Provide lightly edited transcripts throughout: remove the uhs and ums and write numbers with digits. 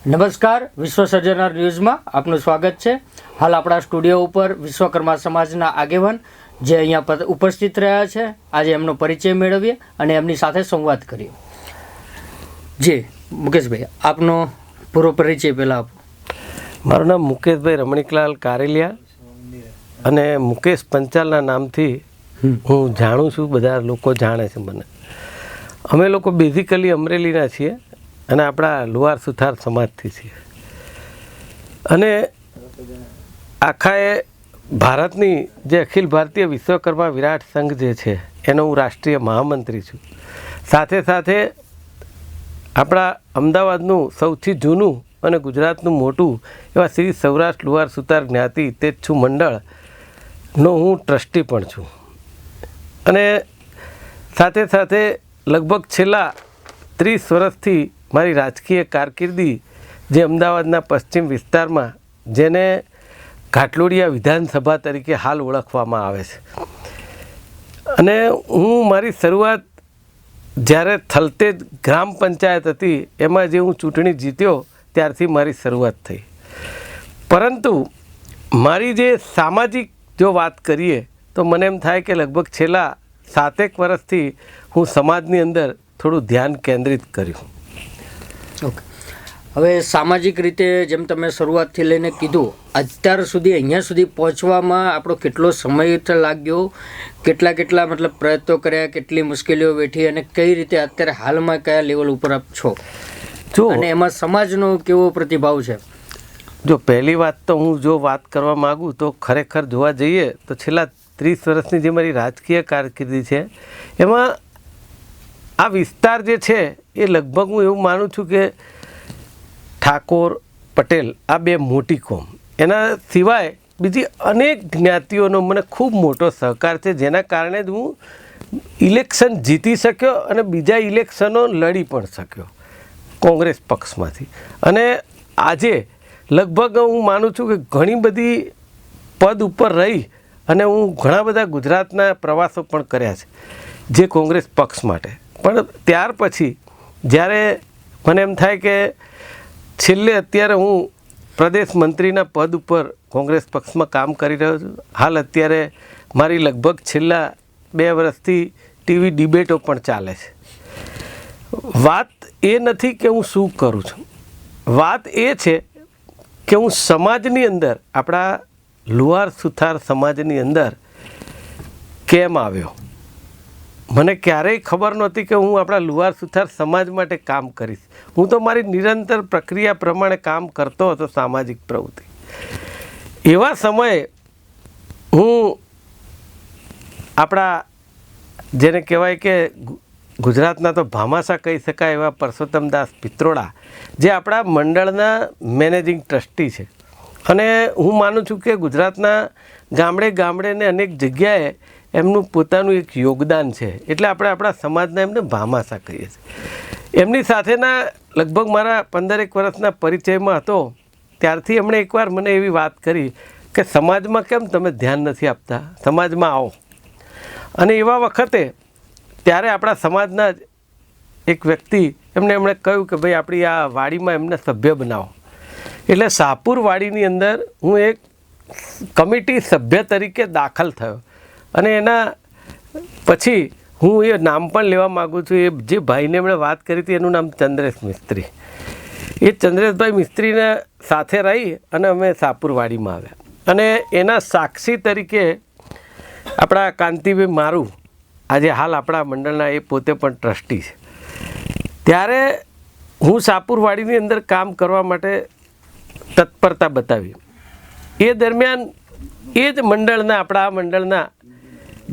નમસ્કાર, વિશ્વ સર્જનાર ન્યૂઝમાં આપનું સ્વાગત છે. હાલ આપણા સ્ટુડિયો ઉપર વિશ્વકર્મા સમાજના આગેવાન જે અહીંયા ઉપસ્થિત રહ્યા છે, આજે એમનો પરિચય મેળવીએ અને એમની સાથે સંવાદ કરીએ. જી મુકેશભાઈ, આપનો પૂરો પરિચય પહેલાં આપો. મારું નામ મુકેશભાઈ રમણીકલાલ કારેલિયા અને મુકેશ પંચાલના નામથી હું જાણું છું, બધા લોકો જાણે છે મને. અમે લોકો બેઝિકલી અમરેલીના છીએ અને આપણા લુહાર સુથાર સમાજથી છીએ અને આખા ભારતની જે અખિલ ભારતીય વિશ્વકર્મા વિરાટ સંઘ જે છે એનો હું રાષ્ટ્રીય મહામંત્રી છું. સાથે સાથે આપણા અમદાવાદનું સૌથી જૂનું અને ગુજરાતનું મોટું એવા શ્રી સૌરાષ્ટ્ર લુહાર સુથાર જ્ઞાતિ તેજછુ મંડળનો હું ટ્રસ્ટી પણ છું. અને સાથે સાથે લગભગ છેલ્લા 30 વર્ષથી મારી રાજકીય કારકિર્દી જે અમદાવાદના પશ્ચિમ વિસ્તારમાં, જેને ઘાટલોડિયા વિધાનસભા તરીકે હાલ ઓળખવામાં આવે છે, અને હું મારી શરૂઆત જ્યારે થલતેજ ગ્રામ પંચાયત હતી એમાં જે હું ચૂંટણી જીત્યો ત્યારથી મારી શરૂઆત થઈ. પરંતુ મારી જે સામાજિક જો વાત કરીએ તો મને એમ થાય કે લગભગ છેલ્લા 7 વર્ષથી હું સમાજની અંદર થોડું ધ્યાન કેન્દ્રિત કર્યું. ઓકે, હવે સામાજિક રીતે જેમ તમે શરૂઆતથી લઈને કીધું, અત્યાર સુધી અહીંયા સુધી પહોંચવામાં આપણો કેટલો સમય લાગ્યો, કેટલા મતલબ પ્રયત્નો કર્યા, કેટલી મુશ્કેલીઓ વેઠી અને કઈ રીતે અત્યારે હાલમાં કયા લેવલ ઉપર આપ છો અને એમાં સમાજનો કેવો પ્રતિભાવ છે? જો પહેલી વાત તો હું જો વાત કરવા માગું તો ખરેખર જોવા જઈએ તો છેલ્લા 30 વર્ષની જે મારી રાજકીય કારકિર્દી છે એમાં આ વિસ્તાર જે છે એ લગભગ હું એવું માનું છું કે ઠાકોર પટેલ આ બે મોટી કોમ, એના સિવાય બીજી અનેક જ્ઞાતિઓનો મને ખૂબ મોટો સહકાર છે, જેના કારણે જ હું ઇલેક્શન જીતી શક્યો અને બીજા ઇલેક્શનો લડી પણ શક્યો કોંગ્રેસ પક્ષમાંથી. અને આજે લગભગ હું માનું છું કે ઘણી બધી પદ ઉપર રહી અને હું ઘણા બધા ગુજરાતના પ્રવાસો પણ કર્યા છે જે કોંગ્રેસ પક્ષ માટે. પણ ત્યાર પછી જ્યારે મને એમ થાય કે છેલ્લે અત્યારે હું પ્રદેશ મંત્રીના પદ ઉપર કોંગ્રેસ પક્ષમાં કામ કરી રહ્યો છું. હાલ અત્યારે મારી લગભગ છેલ્લા 2 વર્ષથી ટીવી ડિબેટો પણ ચાલે છે. વાત એ નથી કે હું શું કરું છું, વાત એ છે કે હું સમાજની અંદર, આપણા લુહાર સુથાર સમાજની અંદર કેમ આવ્યો. મને ક્યારેય ખબર નહોતી કે હું આપણા લુહાર સુથાર સમાજ માટે કામ કરીશ. હું તો મારી નિરંતર પ્રક્રિયા પ્રમાણે કામ કરતો હતો, સામાજિક પ્રવૃત્તિ. એવા સમયે હું આપણા જેને કહેવાય કે ગુજરાતના તો ભામાસા કહી શકાય એવા પરસોત્તમદાસ પિત્રોડા, જે આપણા મંડળના મેનેજિંગ ટ્રસ્ટી છે, અને હું માનું છું કે ગુજરાતના ગામડે ગામડે ને અનેક જગ્યાએ એમનું પોતાનું એક યોગદાન છે, એટલે આપણે આપણા સમાજના એમને ભામાસા કહીએ છીએ. એમની સાથેના લગભગ મારા 15 વર્ષના પરિચયમાં હતો ત્યારથી એમણે એકવાર મને એવી વાત કરી કે સમાજમાં કેમ તમે ધ્યાન નથી આપતા, સમાજમાં આવો. અને એવા વખતે ત્યારે આપણા સમાજના જ એક વ્યક્તિ એમણે કહ્યું કે ભાઈ આપણી આ વાડીમાં એમને સભ્ય બનાવો. એટલે શાહપુર વાડીની અંદર હું એક કમિટી સભ્ય તરીકે દાખલ થયો. અને એના પછી હું એ નામ પણ લેવા માગું છું. એ જે ભાઈને એમણે વાત કરી હતી એનું નામ ચંદ્રેશ મિસ્ત્રી. એ ચંદ્રેશભાઈ મિસ્ત્રીને સાથે રહી અને અમે શાહપુરવાડીમાં આવ્યા. અને એના સાક્ષી તરીકે આપણા કાંતિભાઈ મારું, આજે હાલ આપણા મંડળના એ પોતે પણ ટ્રસ્ટી છે. ત્યારે હું શાહપુરવાડીની અંદર કામ કરવા માટે તત્પરતા બતાવી. એ દરમિયાન એ જ મંડળના, આપણા આ મંડળના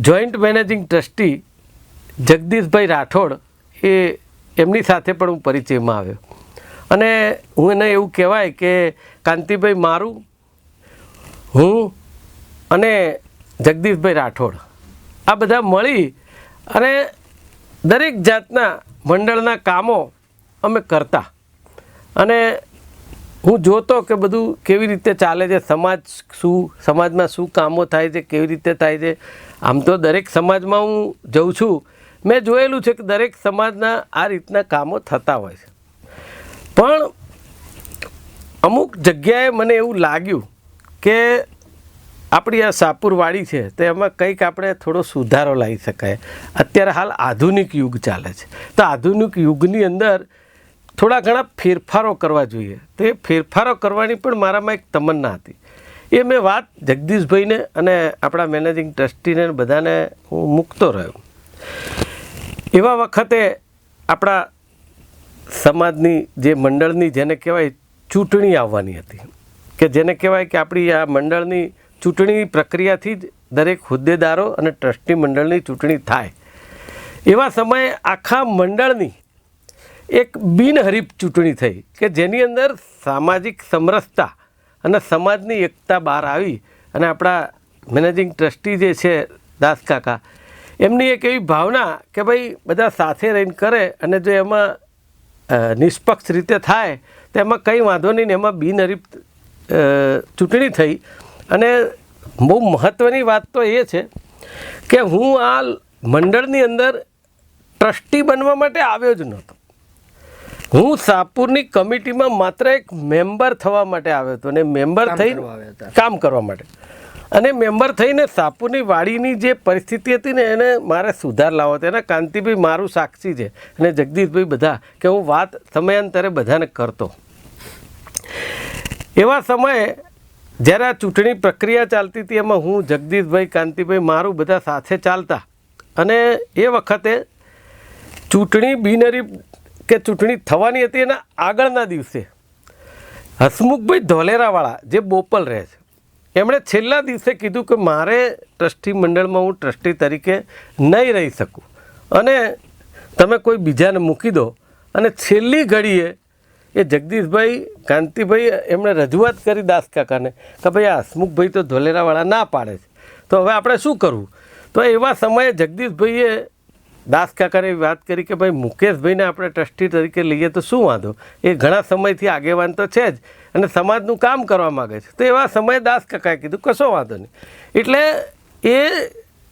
જોઈન્ટ મેનેજિંગ ટ્રસ્ટી જગદીશભાઈ રાઠોડ, એમની સાથે પણ હું પરિચયમાં આવ્યો. અને હું એને એવું કહેવાય કે કાંતિભાઈ મારું, હું અને જગદીશભાઈ રાઠોડ આ બધા મળી અને દરેક જાતના મંડળના કામો અમે કરતા. અને હું જોતો કે બધું કેવી રીતે ચાલે છે, સમાજમાં શું કામો થાય છે, કેવી રીતે થાય છે. આમ તો દરેક સમાજમાં હું જઉં છું, મેં જોયેલું છે કે દરેક સમાજના આ રીતના કામો થતા હોય છે. પણ અમુક જગ્યાએ મને એવું લાગ્યું કે આપણી આ સાપુરવાડી છે તો એમાં કંઈક આપણે થોડો સુધારો લાવી શકાય. અત્યારે હાલ આધુનિક યુગ ચાલે છે, તો આધુનિક યુગની અંદર થોડા ઘણા ફેરફારો કરવા જોઈએ. તો એ ફેરફારો કરવાની પણ મારામાં એક તમન્ના હતી. એ મેં વાત જગદીશભાઈને અને આપણા મેનેજિંગ ટ્રસ્ટીને બધાને હું મૂકતો રહ્યો. એવા વખતે આપણા સમાજની જે મંડળની જેને કહેવાય ચૂંટણી આવવાની હતી, કે જેને કહેવાય કે આપણી આ મંડળની ચૂંટણી પ્રક્રિયાથી જ દરેક હોદ્દેદારો અને ટ્રસ્ટી મંડળની ચૂંટણી થાય. એવા સમયે આખા મંડળની એક બિનહરીફ ચૂંટણી થઈ કે જેની અંદર સામાજિક સમરસતા અને સમાજની એકતા બહાર આવી. અને આપણા મેનેજિંગ ટ્રસ્ટી જે છે દાસ કાકા, એમની એક એવી ભાવના કે ભાઈ બધા સાથે રહીને કરે અને જો એમાં નિષ્પક્ષ રીતે થાય તો એમાં કંઈ વાંધો નહીં. એમાં બિનહરીફ ચૂંટણી થઈ. અને બહુ મહત્ત્વની વાત તો એ છે કે હું આ મંડળની અંદર ટ્રસ્ટી બનવા માટે આવ્યો જ નહોતો. હું સાપુરની કમિટીમાં માત્ર એક મેમ્બર થવા માટે આવ્યો હતો. અને મેમ્બર થઈ કામ કરવા માટે, અને મેમ્બર થઈને સાપુરની વાડીની જે પરિસ્થિતિ હતી ને એને મારે સુધાર લાવવો હતો. એના કાંતિભાઈ મારું સાક્ષી છે અને જગદીશભાઈ બધા, કે હું વાત સમયાંતરે બધાને કરતો. એવા સમયે જ્યારે આ ચૂંટણી પ્રક્રિયા ચાલતી હતી એમાં હું, જગદીશભાઈ, કાંતિભાઈ મારું બધા સાથે ચાલતા. અને એ વખતે ચૂંટણી બિનહરીફ કે ચૂંટણી થવાની હતી એના આગળના દિવસે હસમુખભાઈ ધોલેરાવાળા જે બોપલ રહે છે, એમણે છેલ્લા દિવસે કીધું કે મારે ટ્રસ્ટી મંડળમાં હું ટ્રસ્ટી તરીકે નહીં રહી શકું અને તમે કોઈ બીજાને મૂકી દો. અને છેલ્લી ઘડીએ એ જગદીશભાઈ, કાંતિભાઈ એમણે રજૂઆત કરી દાસ કાકાને કે ભાઈ આ હસમુખભાઈ તો ધોલેરાવાળા ના પાડે છે, તો હવે આપણે શું કરવું? તો એવા સમયે જગદીશભાઈએ દાસ કાકાને વાત કરી કે ભાઈ મુકેશભાઈને આપણે ટ્રસ્ટી તરીકે લઈએ તો શું વાંધો, એ ઘણા સમયથી આગેવાન તો છે જ અને સમાજનું કામ કરવા માગે છે. તો એવા સમયે દાસ કાકાએ કીધું કશો વાંધો નહીં. એટલે એ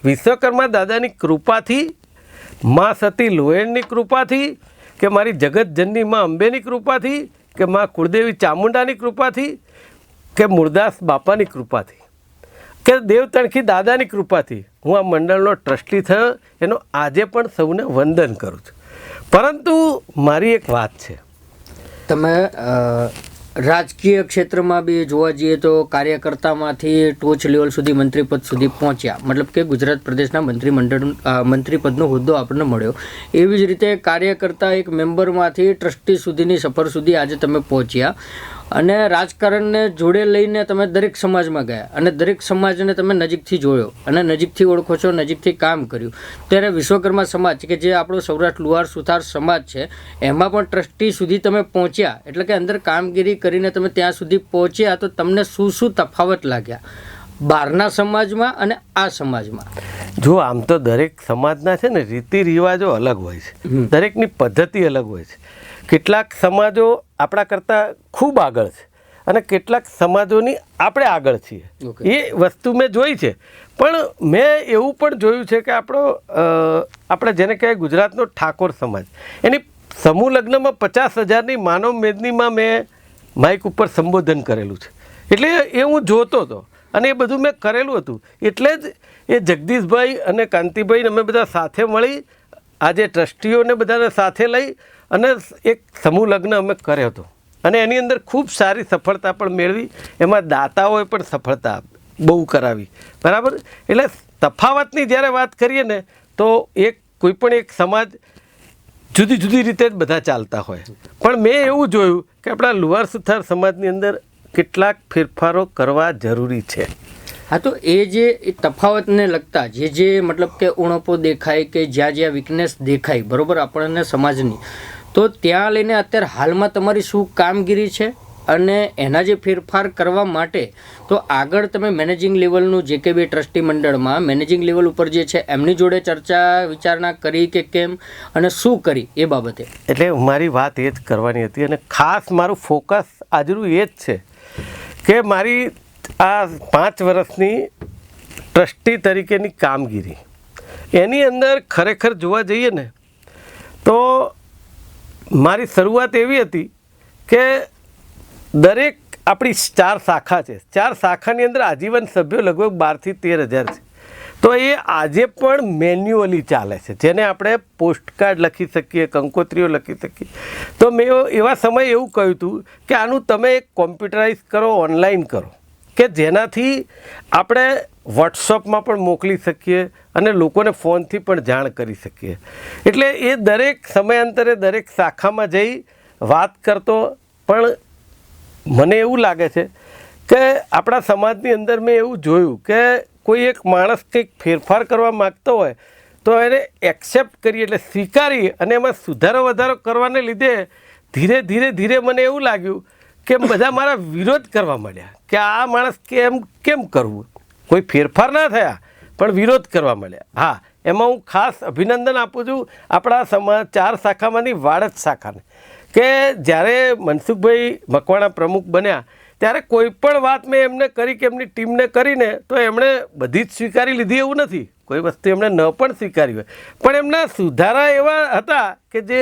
વિશ્વકર્મા દાદાની કૃપાથી, મા સતી લોહેણની કૃપાથી, કે મારી જગતજનની મા અંબેની કૃપાથી, કે મા કુળદેવી ચામુંડાની કૃપાથી, કે મૂળદાસ બાપાની કૃપાથી, કે દેવતણખી દાદાની કૃપાથી હું આ મંડળનો ટ્રસ્ટી થયો. એનો આજે પણ સૌને વંદન કરું છું. પરંતુ મારી એક વાત છે, તમે રાજકીય ક્ષેત્રમાં બી જોવા જઈએ તો કાર્યકર્તામાંથી ટોચ લેવલ સુધી મંત્રીપદ સુધી પહોંચ્યા, મતલબ કે ગુજરાત પ્રદેશના મંત્રીપદનો હોદ્દો આપણને મળ્યો. એવી જ રીતે કાર્યકર્તા એક મેમ્બરમાંથી ટ્રસ્ટી સુધીની સફર સુધી આજે તમે પહોંચ્યા. અને રાજકારણને જોડે લઈને તમે દરેક સમાજમાં ગયા અને દરેક સમાજને તમે નજીકથી જોયો અને નજીકથી ઓળખો છો, નજીકથી કામ કર્યું. ત્યારે વિશ્વકર્મા સમાજ કે જે આપણો સૌરાષ્ટ્ર લુહાર સુથાર સમાજ છે એમાં પણ ટ્રસ્ટી સુધી તમે પહોંચ્યા, એટલે કે અંદર કામગીરી કરીને તમે ત્યાં સુધી પહોંચ્યા. તો તમને શું શું તફાવત લાગ્યા બહારના સમાજમાં અને આ સમાજમાં? જો આમ તો દરેક સમાજના છે ને રીતિ રિવાજો અલગ હોય છે, દરેકની પદ્ધતિ અલગ હોય છે. કેટલાક સમાજો આપણા કરતાં ખૂબ આગળ છે અને કેટલાક સમાજોની આપણે આગળ છીએ. એ વસ્તુ મેં જોઈ છે. પણ મેં એવું પણ જોયું છે કે આપણે જેને કહેવાય ગુજરાતનો ઠાકોર સમાજ, એની સમૂહ લગ્નમાં 50,000ની માનવ મેદનીમાં મેં માઇક ઉપર સંબોધન કરેલું છે. એટલે એ હું જોતો હતો અને એ બધું મેં કરેલું હતું. એટલે જ એ જગદીશભાઈ અને કાંતિભાઈ અમે બધા સાથે મળી આજે ટ્રસ્ટીઓને બધાને સાથે લઈ અને એક સમૂહ લગ્ન અમે કર્યો હતો. અને એની અંદર ખૂબ સારી સફળતા પણ મેળવી. એમાં દાતાઓએ પણ સફળતા બહુ કરાવી. બરાબર. એટલે તફાવતની જ્યારે વાત કરીએ ને તો કોઈ પણ એક સમાજ જુદી જુદી રીતે જ બધા ચાલતા હોય. પણ મેં એવું જોયું કે આપણા લુહાર સુથાર સમાજની અંદર કેટલાક ફેરફારો કરવા જરૂરી છે. હા, તો એ જે તફાવતને લગતા જે મતલબ કે ઉણપો દેખાય કે જ્યાં વીકનેસ દેખાય બરાબર આપણને સમાજની, તો ત્યાં લઈને અત્યારે હાલમાં તમારી શું કામગીરી છે અને એના જે ફેરફાર કરવા માટે તો આગળ તમે મેનેજિંગ લેવલનું જે કે બી ટ્રસ્ટી મંડળમાં મેનેજિંગ લેવલ ઉપર જે છે એમની જોડે ચર્ચા વિચારણા કરી કે કેમ અને શું કરી એ બાબતે? એટલે મારી વાત એ જ કરવાની હતી અને ખાસ મારું ફોકસ આજનું એ જ છે કે મારી આ 5 વર્ષની ટ્રસ્ટી તરીકેની કામગીરી એની અંદર ખરેખર જોવા જઈએ ને તો મારી શરૂઆત એવી હતી કે દરેક આપણી 4 શાખા છે. 4 શાખાની અંદર આજીવન સભ્યો લગભગ 12 થી 13,000 છે. તો એ આજે પણ મેન્યુઅલી ચાલે છે, જેને આપણે પોસ્ટકાર્ડ લખી શકીએ, કંકોત્રીઓ લખી શકીએ. તો મેં એવા સમયે એવું કહ્યું હતું કે આનું તમે એક કોમ્પ્યુટરાઇઝ કરો, ઓનલાઈન કરો, કે જેનાથી આપણે વોટ્સઅપમાં પણ મોકલી શકીએ અને લોકોને ફોનથી પણ જાણ કરી શકીએ. એટલે એ દરેક સમયાંતરે દરેક શાખામાં જઈ વાત કરતો. પણ મને એવું લાગે છે કે આપણા સમાજની અંદર મેં એવું જોયું કે કોઈ એક માણસ કંઈક ફેરફાર કરવા માગતો હોય તો એને એક્સેપ્ટ કરી, એટલે સ્વીકારી અને એમાં સુધારો વધારો કરવાને લીધે ધીરે ધીરે ધીરે મને એવું લાગ્યું કે બધા મારા વિરોધ કરવા માંડ્યા કે આ માણસ કેમ કરવું. કોઈ ફેરફાર ના થયા પણ વિરોધ કરવા માંડ્યા. હા, એમાં હું ખાસ અભિનંદન આપું છું આપણા સમાજ 4 શાખામાંની વાડજ શાખાને, કે જ્યારે મનસુખભાઈ મકવાણા પ્રમુખ બન્યા ત્યારે કોઈ પણ વાત મેં એમને કરી કે એમની ટીમને કરીને તો એમણે બધી જ સ્વીકારી લીધી એવું નથી. કોઈ વસ્તુ એમણે ન પણ સ્વીકારી હોય, પણ એમના સુધારા એવા હતા કે જે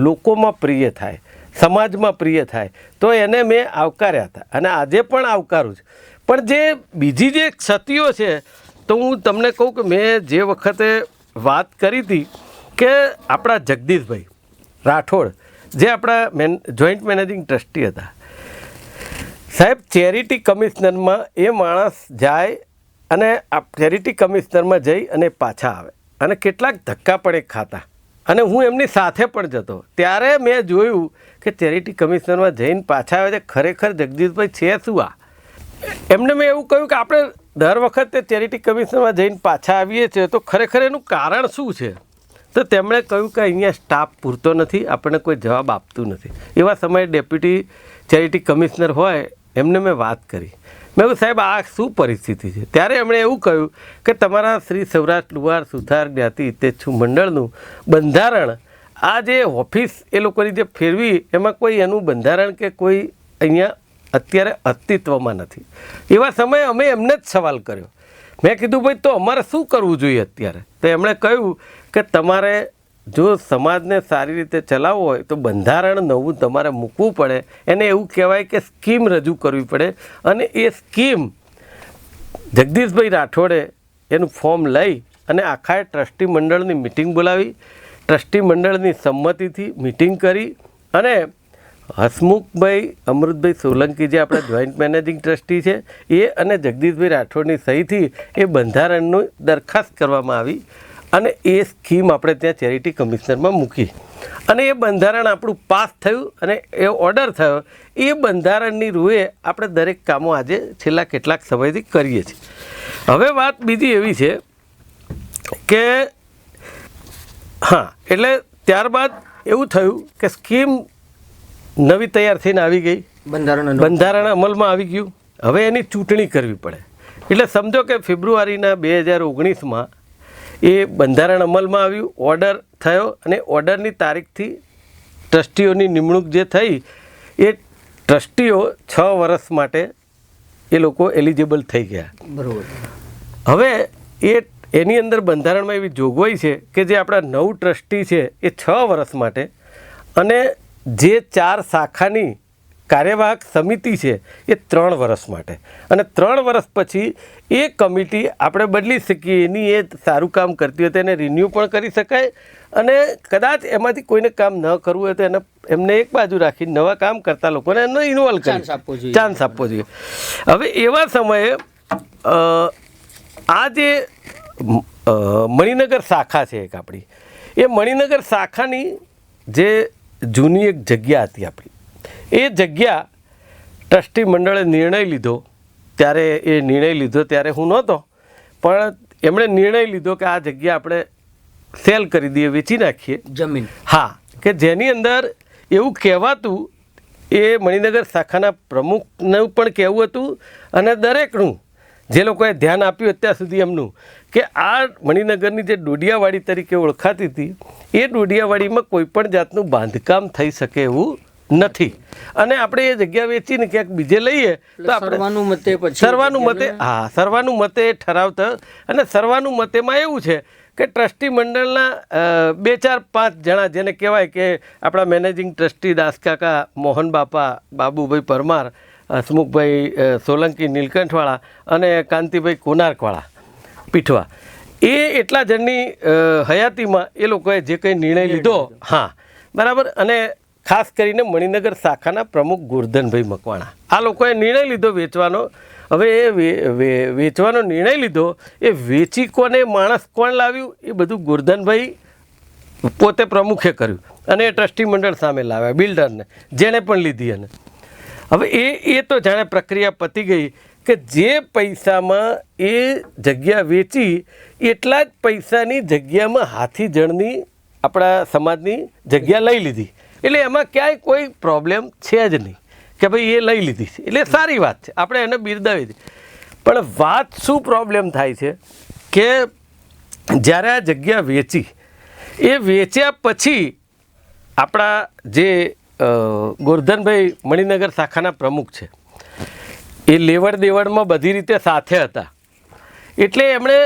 લોકોમાં પ્રિય થાય, સમાજમાં પ્રિય થાય, તો એને મેં આવકાર્યા હતા અને આજે પણ આવકારું છું. પણ જે બીજી જે ક્ષતિઓ છે, તો હું તમને કહું કે મેં જે વખતે વાત કરી હતી કે આપણા જગદીશભાઈ રાઠોડ, જે આપણા જોઈન્ટ મેનેજિંગ ટ્રસ્ટી હતા, સાહેબ ચેરિટી કમિશનરમાં એ માણસ જાય અને ચેરિટી કમિશનરમાં જઈ અને પાછા આવે અને કેટલાક ધક્કા પણ એ ખાતા, અને હું એમની સાથે પણ જતો. ત્યારે મેં જોયું કે ચેરિટી કમિશનરમાં જઈને પાછા આવે છે, ખરેખર જગદીશભાઈ છે શું આ. એમને મેં એવું કહ્યું કે આપણે દર વખતે ચેરિટી કમિશનરમાં જઈને પાછા આવીએ છીએ, તો ખરેખર એનું કારણ શું છે. તો તેમણે કહ્યું કે અહીંયા સ્ટાફ પૂરતો નથી, આપણને કોઈ જવાબ આપતું નથી. એવા સમયે ડેપ્યુટી ચેરિટી કમિશનર હોય એમને મેં વાત કરી. મેં કહ્યું સાહેબ આ શું પરિસ્થિતિ છે. ત્યારે એમણે એવું કહ્યું કે તમારા શ્રી સૌરાષ્ટ્ર લુહાર સુથાર જ્ઞાતિ હિતેચ્છુ મંડળનું બંધારણ, આ જે ઓફિસ એ લોકોની જે ફેરવી, એમાં કોઈ એનું બંધારણ કે કોઈ અહીંયા અત્યારે અસ્તિત્વમાં નથી. એવા સમયે અમે એમને જ સવાલ કર્યો. મેં કીધું ભાઈ તો અમારે શું કરવું જોઈએ અત્યારે. તો એમણે કહ્યું કે તમારે જો સમાજને સારી રીતે ચલાવવું હોય તો બંધારણ નવું તમારે મૂકવું પડે. એને એવું કહેવાય કે સ્કીમ રજૂ કરવી પડે, અને એ સ્કીમ જગદીશભાઈ રાઠોડે એનું ફોર્મ લઈ અને આખા ટ્રસ્ટી મંડળની મિટિંગ બોલાવી, ટ્રસ્ટી મંડળની સંમતિથી મિટિંગ કરી, અને હસમુખભાઈ અમૃતભાઈ સોલંકી જે આપણા જોઈન્ટ મેનેજિંગ ટ્રસ્ટી છે એ અને જગદીશભાઈ રાઠોડની સહીથી એ બંધારણની દરખાસ્ત કરવામાં આવી અને એ સ્કીમ આપણે ત્યાં ચેરિટી કમિશનરમાં મૂકી અને એ બંધારણ આપણું પાસ થયું અને એ ઓર્ડર થયો. એ બંધારણની રૂએ આપણે દરેક કામો આજે છેલ્લા કેટલાક સમયથી કરીએ છીએ. હવે વાત બીજી એવી છે કે હા, એટલે ત્યારબાદ એવું થયું કે સ્કીમ નવી તૈયાર થઈને આવી ગઈ, બંધારણ અમલમાં આવી ગયું. હવે એની ચૂંટણી કરવી પડે. એટલે સમજો કે ફેબ્રુઆરીના 2019માં એ બંધારણ અમલમાં આવ્યું, ઓર્ડર થયો, અને ઓર્ડરની તારીખથી ટ્રસ્ટીઓની નિમણૂક જે થઈ, એ ટ્રસ્ટીઓ 6 વર્ષ માટે એ લોકો એલિજિબલ થઈ ગયા. બરાબર. હવે એની અંદર બંધારણમાં એવી જોગવાઈ છે કે જે આપણા 9 ટ્રસ્ટી છે એ 6 વર્ષ માટે, અને જે 4 શાખાની કાર્યવાહક સમિતિ છે એ 3 વર્ષ માટે, અને 3 વર્ષ પછી એ કમિટી આપણે બદલી શકીએ. એની એ સારું કામ કરતી હોય તો એને રિન્યૂ પણ કરી શકાય, અને કદાચ એમાંથી કોઈને કામ ન કરવું હોય તો એમને એક બાજુ રાખી નવા કામ કરતા લોકોને એનો ઇન્વોલ્વ કરી ચાન્સ આપવો જોઈએ. હવે એવા સમયે આ જે મણિનગર શાખા છે એક આપણી, એ મણિનગર શાખાની જે જૂની એક જગ્યા હતી આપણી, એ જગ્યા ટ્રસ્ટી મંડળે નિર્ણય લીધો. ત્યારે હું નહોતો, પણ એમણે નિર્ણય લીધો કે આ જગ્યા આપણે સેલ કરી દઈએ, વેચી નાખીએ જમીન. હા, કે જેની અંદર એવું કહેવાતું, એ મણિનગર શાખાના પ્રમુખનું પણ કહેવું હતું અને દરેકનું જે લોકોએ ધ્યાન આપ્યું અત્યાર સુધી એમનું, કે આ મણિનગરની જે ડોડિયાવાડી તરીકે ઓળખાતી હતી, એ ડોડિયાવાડીમાં કોઈ પણ જાતનું બાંધકામ થઈ શકે એવું નથી, અને આપણે એ જગ્યા વેચીને ક્યાંક બીજે લઈએ તો આપણે સર્વાનુમતે મતે ઠરાવ થયો. અને સર્વાનુમતેમાં એવું છે કે ટ્રસ્ટી મંડળના 2, 4, 5 જણા, જેને કહેવાય કે આપણા મેનેજિંગ ટ્રસ્ટી દાસકાકા, મોહન બાપા, બાબુભાઈ પરમાર હસમુખભાઈ સોલંકી નીલકંઠવાળા અને કાંતિભાઈ કોનાર્કવાળા પીઠવા, એ એટલા જણની હયાતીમાં એ લોકોએ જે કંઈ નિર્ણય લીધો, હા બરાબર, અને ખાસ કરીને મણિનગર શાખાના પ્રમુખ ગોરધનભાઈ મકવાણા, આ લોકોએ નિર્ણય લીધો વેચવાનો. હવે એ વેચવાનો નિર્ણય લીધો, એ વેચી કોને, માણસ કોણ લાવ્યું, એ બધું ગોરધનભાઈ પોતે પ્રમુખે કર્યું અને એ ટ્રસ્ટી મંડળ સામે લાવ્યા બિલ્ડરને, જેણે પણ લીધી. અને હવે એ તો જાણે પ્રક્રિયા પતી ગઈ કે જે પૈસામાં એ જગ્યા વેચી એટલા જ પૈસાની જગ્યામાં હાથીજણની આપણા સમાજની જગ્યા લઈ લીધી. એટલે એમાં ક્યાંય કોઈ પ્રોબ્લેમ છે જ નહીં કે ભાઈ એ લઈ લીધી છે એટલે સારી વાત છે, આપણે એને બિરદાવી દીધી. પણ વાત શું પ્રોબ્લેમ થાય છે કે જ્યારે આ જગ્યા વેચી, એ વેચ્યા પછી આપણા જે ગોરધનભાઈ મણિનગર શાખાના પ્રમુખ છે, એ લેવડ દેવડમાં બધી રીતે સાથે હતા. એટલે એમણે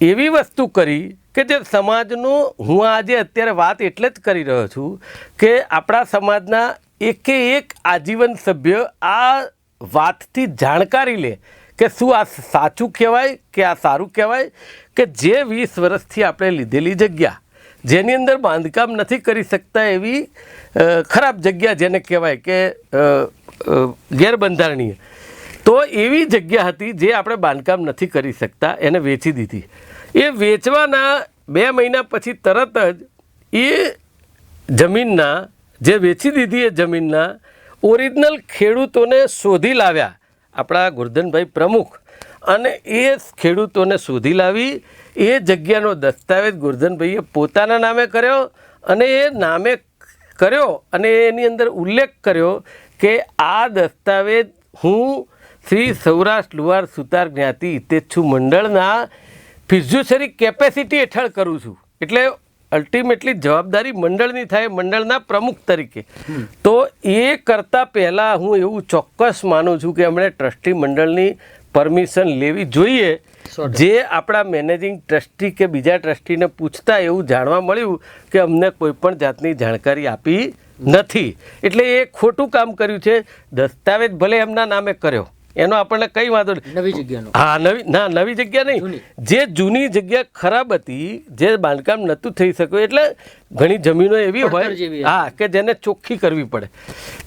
એવી વસ્તુ કરી કે જે સમાજનું, હું આજે અત્યારે વાત એટલે જ કરી રહ્યો છું કે આપણા સમાજના એકે એક આજીવન સભ્ય આ વાતથી જાણકારી લે કે શું આ સાચું કહેવાય કે આ સારું કહેવાય કે જે 20 વર્ષથી આપણે લીધેલી જગ્યા, જેની અંદર બાંધકામ નથી કરી શકતા એવી ખરાબ જગ્યા જેને કહેવાય કે ગેરબંધારણીય, તો એવી જગ્યા હતી જે આપણે બાંધકામ નથી કરી શકતા, એને વેચી દીધી. એ વેચવાના 2 મહિના પછી તરત જ એ જમીનના, જે વેચી દીધી એ જમીનના ઓરિજિનલ ખેડૂતોને શોધી લાવ્યા આપણા ગોરધનભાઈ પ્રમુખ, અને એ ખેડૂતોને શોધી લાવી એ જગ્યાનો દસ્તાવેજ ગોરધનભાઈએ પોતાના નામે કર્યો, અને એ નામે કર્યો અને એની અંદર ઉલ્લેખ કર્યો કે આ દસ્તાવેજ હું શ્રી સૌરાષ્ટ્ર લુહાર સુતાર જ્ઞાતિ હિતેચ્છુ મંડળના ફિઝ્યુસરી કેપેસિટી હેઠળ કરું છું. એટલે અલ્ટિમેટલી જવાબદારી મંડળની થાય, મંડળના પ્રમુખ તરીકે. તો એ કરતાં પહેલાં હું એવું ચોક્કસ માનું છું કે એમણે ટ્રસ્ટી મંડળની પરમિશન લેવી જોઈએ. જે આપણા મેનેજિંગ ટ્રસ્ટી કે બીજા ટ્રસ્ટીને પૂછતા એવું જાણવા મળ્યું કે અમને કોઈ પણ જાતની જાણકારી આપી નથી. એટલે એ ખોટું કામ કર્યું છે. દસ્તાવેજ ભલે એમના નામે કર્યો, એનો આપણને કઈ વાંધો નહીં. નવી જગ્યાનો, હા, નવી જગ્યા નહીં, જે જૂની જગ્યા ખરાબ હતી, જે બાંધકામ નહોતું થઈ શક્યું, એટલે ઘણી જમીનો એવી હોય, હા, કે જેને ચોખ્ખી કરવી પડે.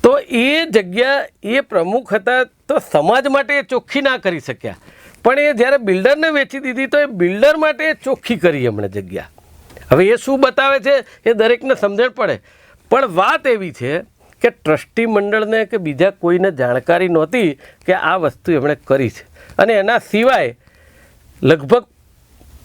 તો એ જગ્યા એ પ્રમુખ હતા તો સમાજ માટે એ ચોખ્ખી ના કરી શક્યા, પણ એ જ્યારે બિલ્ડરને વેચી દીધી તો એ બિલ્ડર માટે ચોખ્ખી કરી એમણે જગ્યા. હવે એ શું બતાવે છે એ દરેકને સમજણ પડે. પણ વાત એવી છે કે ટ્રસ્ટી મંડળને કે બીજા કોઈને જાણકારી નહોતી કે આ વસ્તુ એમણે કરી છે, અને એના સિવાય લગભગ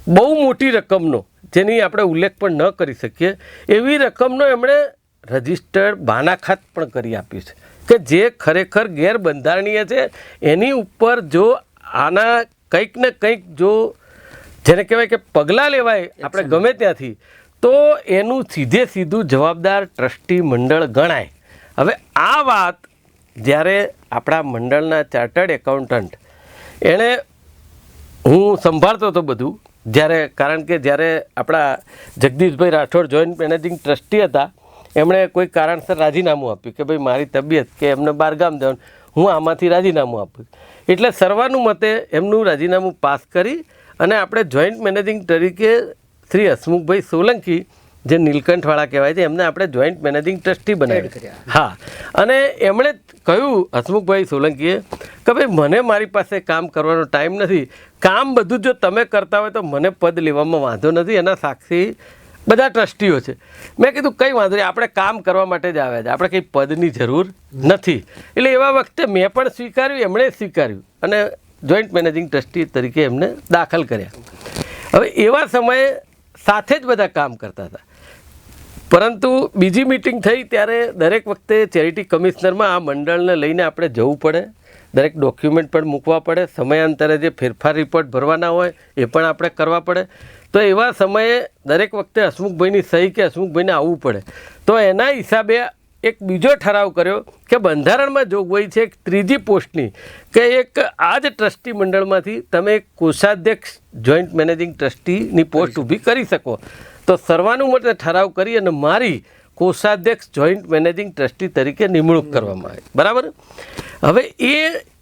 બહુ મોટી રકમનો, જેની આપણે ઉલ્લેખ પણ ન કરી શકીએ એવી રકમનો એમણે રજિસ્ટર્ડ બાનાખાત પણ કરી આપ્યું છે કે જે ખરેખર ગેરબંધારણીય છે. એની ઉપર જો આના કંઈક ને કંઈક જો જેને કહેવાય કે પગલાં લેવાય આપણે ગમે ત્યાંથી, તો એનું સીધું જવાબદાર ટ્રસ્ટી મંડળ ગણાય. હવે આ વાત જ્યારે આપણા મંડળના ચાર્ટર્ડ એકાઉન્ટન્ટ, એણે, હું સંભાળતો હતો બધું જ્યારે, કારણ કે જ્યારે આપણા જગદીશભાઈ રાઠોડ જોઈન્ટ મેનેજિંગ ટ્રસ્ટી હતા, એમણે કોઈ કારણસર રાજીનામું આપ્યું કે ભાઈ મારી તબિયત કે એમને બહારગામ જવાનું, હું આમાંથી રાજીનામું આપ્યું. એટલે સર્વાનુમતે એમનું રાજીનામું પાસ કરી અને આપણે જોઈન્ટ મેનેજિંગ તરીકે શ્રી હસમુખભાઈ સોલંકી, જે નીલકંઠવાળા કહેવાય છે, એમને આપણે જોઈન્ટ મેનેજિંગ ટ્રસ્ટી બનાવી. હા, અને એમણે કહ્યું હસમુખભાઈ સોલંકીએ કે ભાઈ મને મારી પાસે કામ કરવાનો ટાઈમ નથી, કામ બધું જો તમે કરતા હોય તો મને પદ લેવામાં વાંધો નથી, એના સાક્ષી બધા ટ્રસ્ટીઓ છે. મેં કીધું કંઈ વાંધો નહીં, આપણે કામ કરવા માટે જ આવ્યા છે, આપણે કંઈ પદની જરૂર નથી. એટલે એવા વખતે મેં પણ સ્વીકાર્યું, એમણે સ્વીકાર્યું અને જોઈન્ટ મેનેજિંગ ટ્રસ્ટી તરીકે એમને દાખલ કર્યા. હવે એવા સમયે સાથે જ બધા કામ કરતા હતા, પરંતુ બીજી મિટિંગ થઈ ત્યારે દરેક વખતે ચેરિટી કમિશનરમાં આ મંડળને લઈને આપણે જવું પડે, દરેક ડોક્યુમેન્ટ પણ મૂકવા પડે, સમયાંતરે જે ફેરફાર રિપોર્ટ ભરવાના હોય એ પણ આપણે કરવા પડે. તો એવા સમયે દરેક વખતે હસમુખભાઈની સહી કે હસમુખભાઈને આવવું પડે. તો એના હિસાબે એક બીજો ઠરાવ કર્યો કે બંધારણમાં જોગવાઈ છે એક ત્રીજી પોસ્ટની, કે એક આ જ ટ્રસ્ટી મંડળમાંથી તમે એક કોષાધ્યક્ષ જોઈન્ટ મેનેજિંગ ટ્રસ્ટીની પોસ્ટ ઊભી કરી શકો. તો સર્વાનુમતે ઠરાવ કરી અને મારી કોષાધ્યક્ષ જોઈન્ટ મેનેજિંગ ટ્રસ્ટી તરીકે નિમણૂક કરવામાં આવી. બરાબર. હવે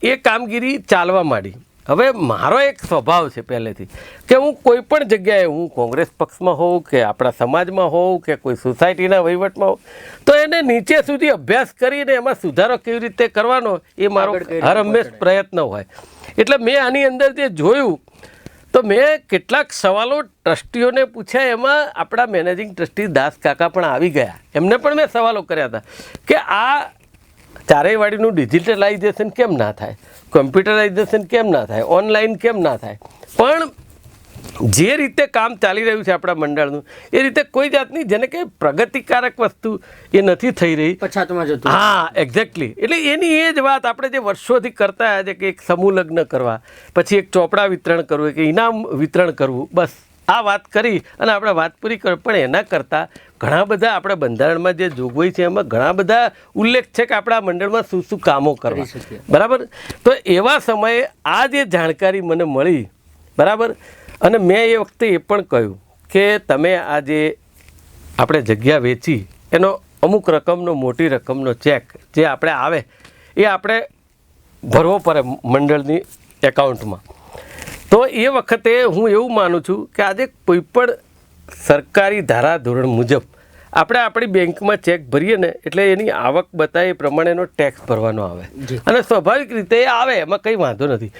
એ કામગીરી ચાલવા માંડી. હવે મારો એક સ્વભાવ છે પહેલેથી કે હું કોઈ પણ જગ્યાએ, હું કોંગ્રેસ પક્ષમાં હોઉં કે આપણા સમાજમાં હોઉં કે કોઈ સોસાયટીના વહીવટમાં હોઉં, તો એને નીચે સુધી અભ્યાસ કરીને એમાં સુધારો કેવી રીતે કરવાનો એ મારો હર હંમેશ પ્રયત્ન હોય. એટલે મેં આની અંદર જે જોયું તો મેં કેટલાક સવાલો ટ્રસ્ટીઓને પૂછ્યા. એમાં આપણા મેનેજિંગ ટ્રસ્ટી દાસ કાકા પણ આવી ગયા. એમને પણ મેં સવાલો કર્યા હતા કે આ ચારેય વાડીનું ડિજિટલાઇઝેશન કેમ ના થાય, કોમ્પ્યુટરાઇઝેશન કેમ ના થાય, ઓનલાઈન કેમ ના થાય. પણ જે રીતે કામ ચાલી રહ્યું છે આપણા મંડળનું, એ રીતે કોઈ જાતની જેને કે પ્રગતિકારક વસ્તુ એ નથી થઈ રહી, પછાતમાં જતું. હા, એક્ઝેક્ટલી. એટલે એની એ જ વાત આપણે જે વર્ષોથી કરતા આવ્યા છે કે એક સમૂહ લગ્ન કરવા, પછી એક ચોપડા વિતરણ કરવું, કે ઇનામ વિતરણ કરવું, બસ આ વાત કરી અને આપણે વાત પૂરી કરી. પણ એના કરતાં ઘણા બધા આપણા બંધારણમાં જે જોગવાઈ છે એમાં ઘણા બધા ઉલ્લેખ છે કે આપણા મંડળમાં શું શું કામો કરવા, બરાબર. તો એવા સમયે આ જે જાણકારી મને મળી, બરાબર, અને મેં એ વખતે એ પણ કહ્યું કે તમે આ જે આપણે જગ્યા વેચી એનો અમુક રકમનો, મોટી રકમનો ચેક જે આપણે આવે એ આપણે ભરવો પડે મંડળની એકાઉન્ટમાં. તો એ વખતે હું એવું માનું છું કે આજે કોઈપણ સરકારી ધારાધોરણ મુજબ આપણે આપણી બેંકમાં ચેક ભરીએ ને એટલે એની આવક બતાવે એ પ્રમાણેનો ટેક્સ ભરવાનો આવે, અને સ્વાભાવિક રીતે એ આવે, એમાં કંઈ વાંધો નથી.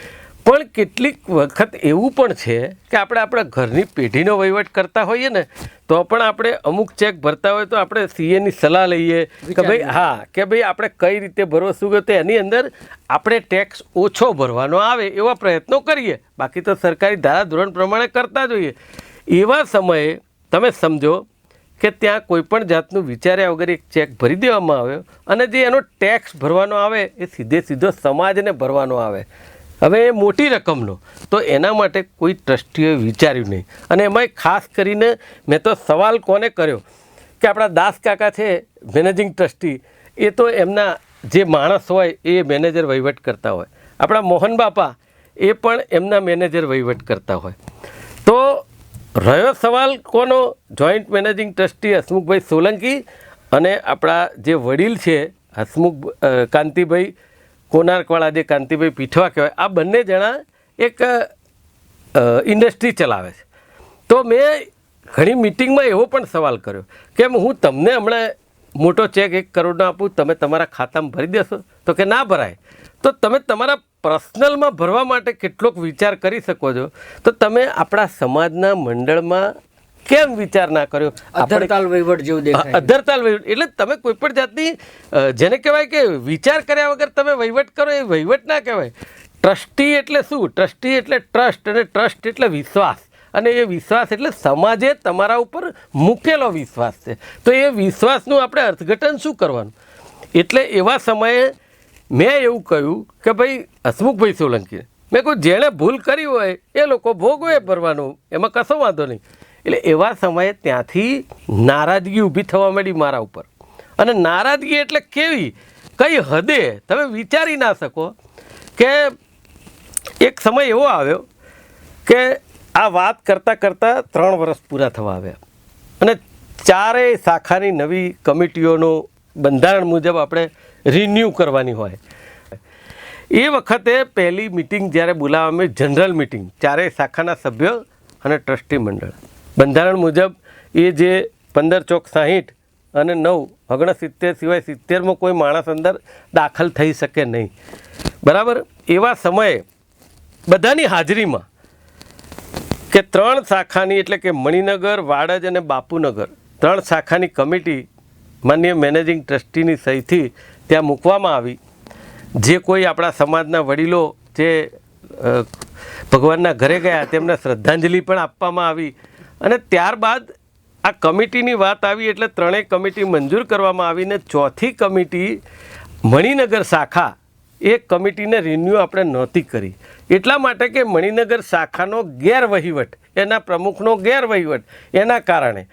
પણ કેટલીક વખત એવું પણ છે કે આપણે આપણા ઘરની પેઢીનો વહીવટ કરતા હોઈએ ને તો પણ આપણે અમુક ચેક ભરતા હોય તો આપણે સીએની સલાહ લઈએ કે ભાઈ, હા, કે ભાઈ આપણે કઈ રીતે ભરવો, શું તો એની અંદર આપણે ટેક્સ ઓછો ભરવાનો આવે એવા પ્રયત્નો કરીએ. બાકી તો સરકારી ધારાધોરણ પ્રમાણે કરતા જોઈએ. એવા સમયે તમે સમજો કે ત્યાં કોઈપણ જાતનું વિચાર્યા વગર એક ચેક ભરી દેવામાં આવ્યો અને જે એનો ટેક્સ ભરવાનો આવે એ સીધો સમાજને ભરવાનો આવે. હવે એ મોટી રકમનો, તો એના માટે કોઈ ટ્રસ્ટીઓએ વિચાર્યું નહીં. અને એમાંય ખાસ કરીને મેં તો સવાલ કોને કર્યો કે આપણા દાસ કાકા છે મેનેજિંગ ટ્રસ્ટી, એ તો એમના જે માણસ હોય એ મેનેજર વહીવટ કરતા હોય, આપણા મોહન બાપા એ પણ એમના મેનેજર વહીવટ કરતા હોય. તો રહ્યો સવાલ કોનો? Joint managing trustee Hasmukhbhai Solanki અને આપણા જે વડીલ છે કાંતિભાઈ કોનાર્કવાળા, જે કાંતિભાઈ પીઠવા કહેવાય, આ બંને જણા એક ઇન્ડસ્ટ્રી ચલાવે છે. તો મેં ઘણી મિટિંગમાં એવો પણ સવાલ કર્યો કે હું તમને હમણાં મોટો ચેક 1 કરોડનો આપું, તમે તમારા ખાતામાં ભરી દેશો? તો કે ના ભરાય. તો તમે તમારા પર્સનલમાં ભરવા માટે કેટલોક વિચાર કરી શકો છો, તો તમે આપણા સમાજના મંડળમાં કેમ વિચાર ના કર્યો? અધરતાલ વહીવટ જેવું દેખાય. અધરતાલ વહીવટ એટલે તમે કોઈ પણ જાતની જેને કહેવાય કે વિચાર કર્યા વગર તમે વહીવટ કરો, એ વહીવટ ના કહેવાય. ટ્રસ્ટી એટલે શું? ટ્રસ્ટી એટલે ટ્રસ્ટ, અને ટ્રસ્ટ એટલે વિશ્વાસ, અને એ વિશ્વાસ એટલે સમાજે તમારા ઉપર મૂકેલો વિશ્વાસ છે. તો એ વિશ્વાસનું આપણે અર્થઘટન શું કરવાનું? એટલે એવા સમયે મેં એવું કહ્યું કે ભાઈ હસમુખભાઈ સોલંકી, મેં કહ્યું જેણે ભૂલ કરી હોય એ લોકો ભોગવે ભરવાનું, એમાં કશો વાંધો નહીં. એટલે એવા સમયે ત્યાંથી નારાજગી ઊભી થવા માંડી મારા ઉપર. અને નારાજગી એટલે કેવી, કઈ હદે તમે વિચારી ના શકો. કે એક સમય એવો આવ્યો કે આ વાત કરતાં કરતાં 3 વર્ષ પૂરા થવા આવ્યા અને 4 શાખાની નવી કમિટીઓનું બંધારણ મુજબ આપણે રિન્યૂ કરવાની હોય. એ વખતે પહેલી મિટિંગ જ્યારે બોલાવવામાં, જનરલ મિટિંગ, 4 શાખાના સભ્યો અને ટ્રસ્ટી મંડળ, બંધારણ મુજબ એ જે 15×60 અને 9/69 સિવાય 70માં કોઈ માણસ અંદર દાખલ થઈ શકે નહીં, બરાબર. એવા સમયે બધાની હાજરીમાં કે 3 શાખાની એટલે કે મણિનગર, વાડજ અને બાપુનગર 3 શાખાની કમિટી માનનીય મેનેજિંગ ટ્રસ્ટીની સહીથી ત્યાં મૂકવામાં આવી. જે કોઈ આપણા સમાજના વડીલો જે ભગવાનના ઘરે ગયા તેમને શ્રદ્ધાંજલિ પણ આપવામાં આવી. અને ત્યારબાદ આ કમિટીની વાત આવી એટલે 3 કમિટી મંજૂર કરવામાં આવીને 4થી કમિટી મણિનગર શાખા, એ કમિટીને રિન્યૂ આપણે નહોતી કરી. એટલા માટે કે મણિનગર શાખાનો ગેરવહીવટ, એના પ્રમુખનો ગેરવહીવટ, એના કારણે.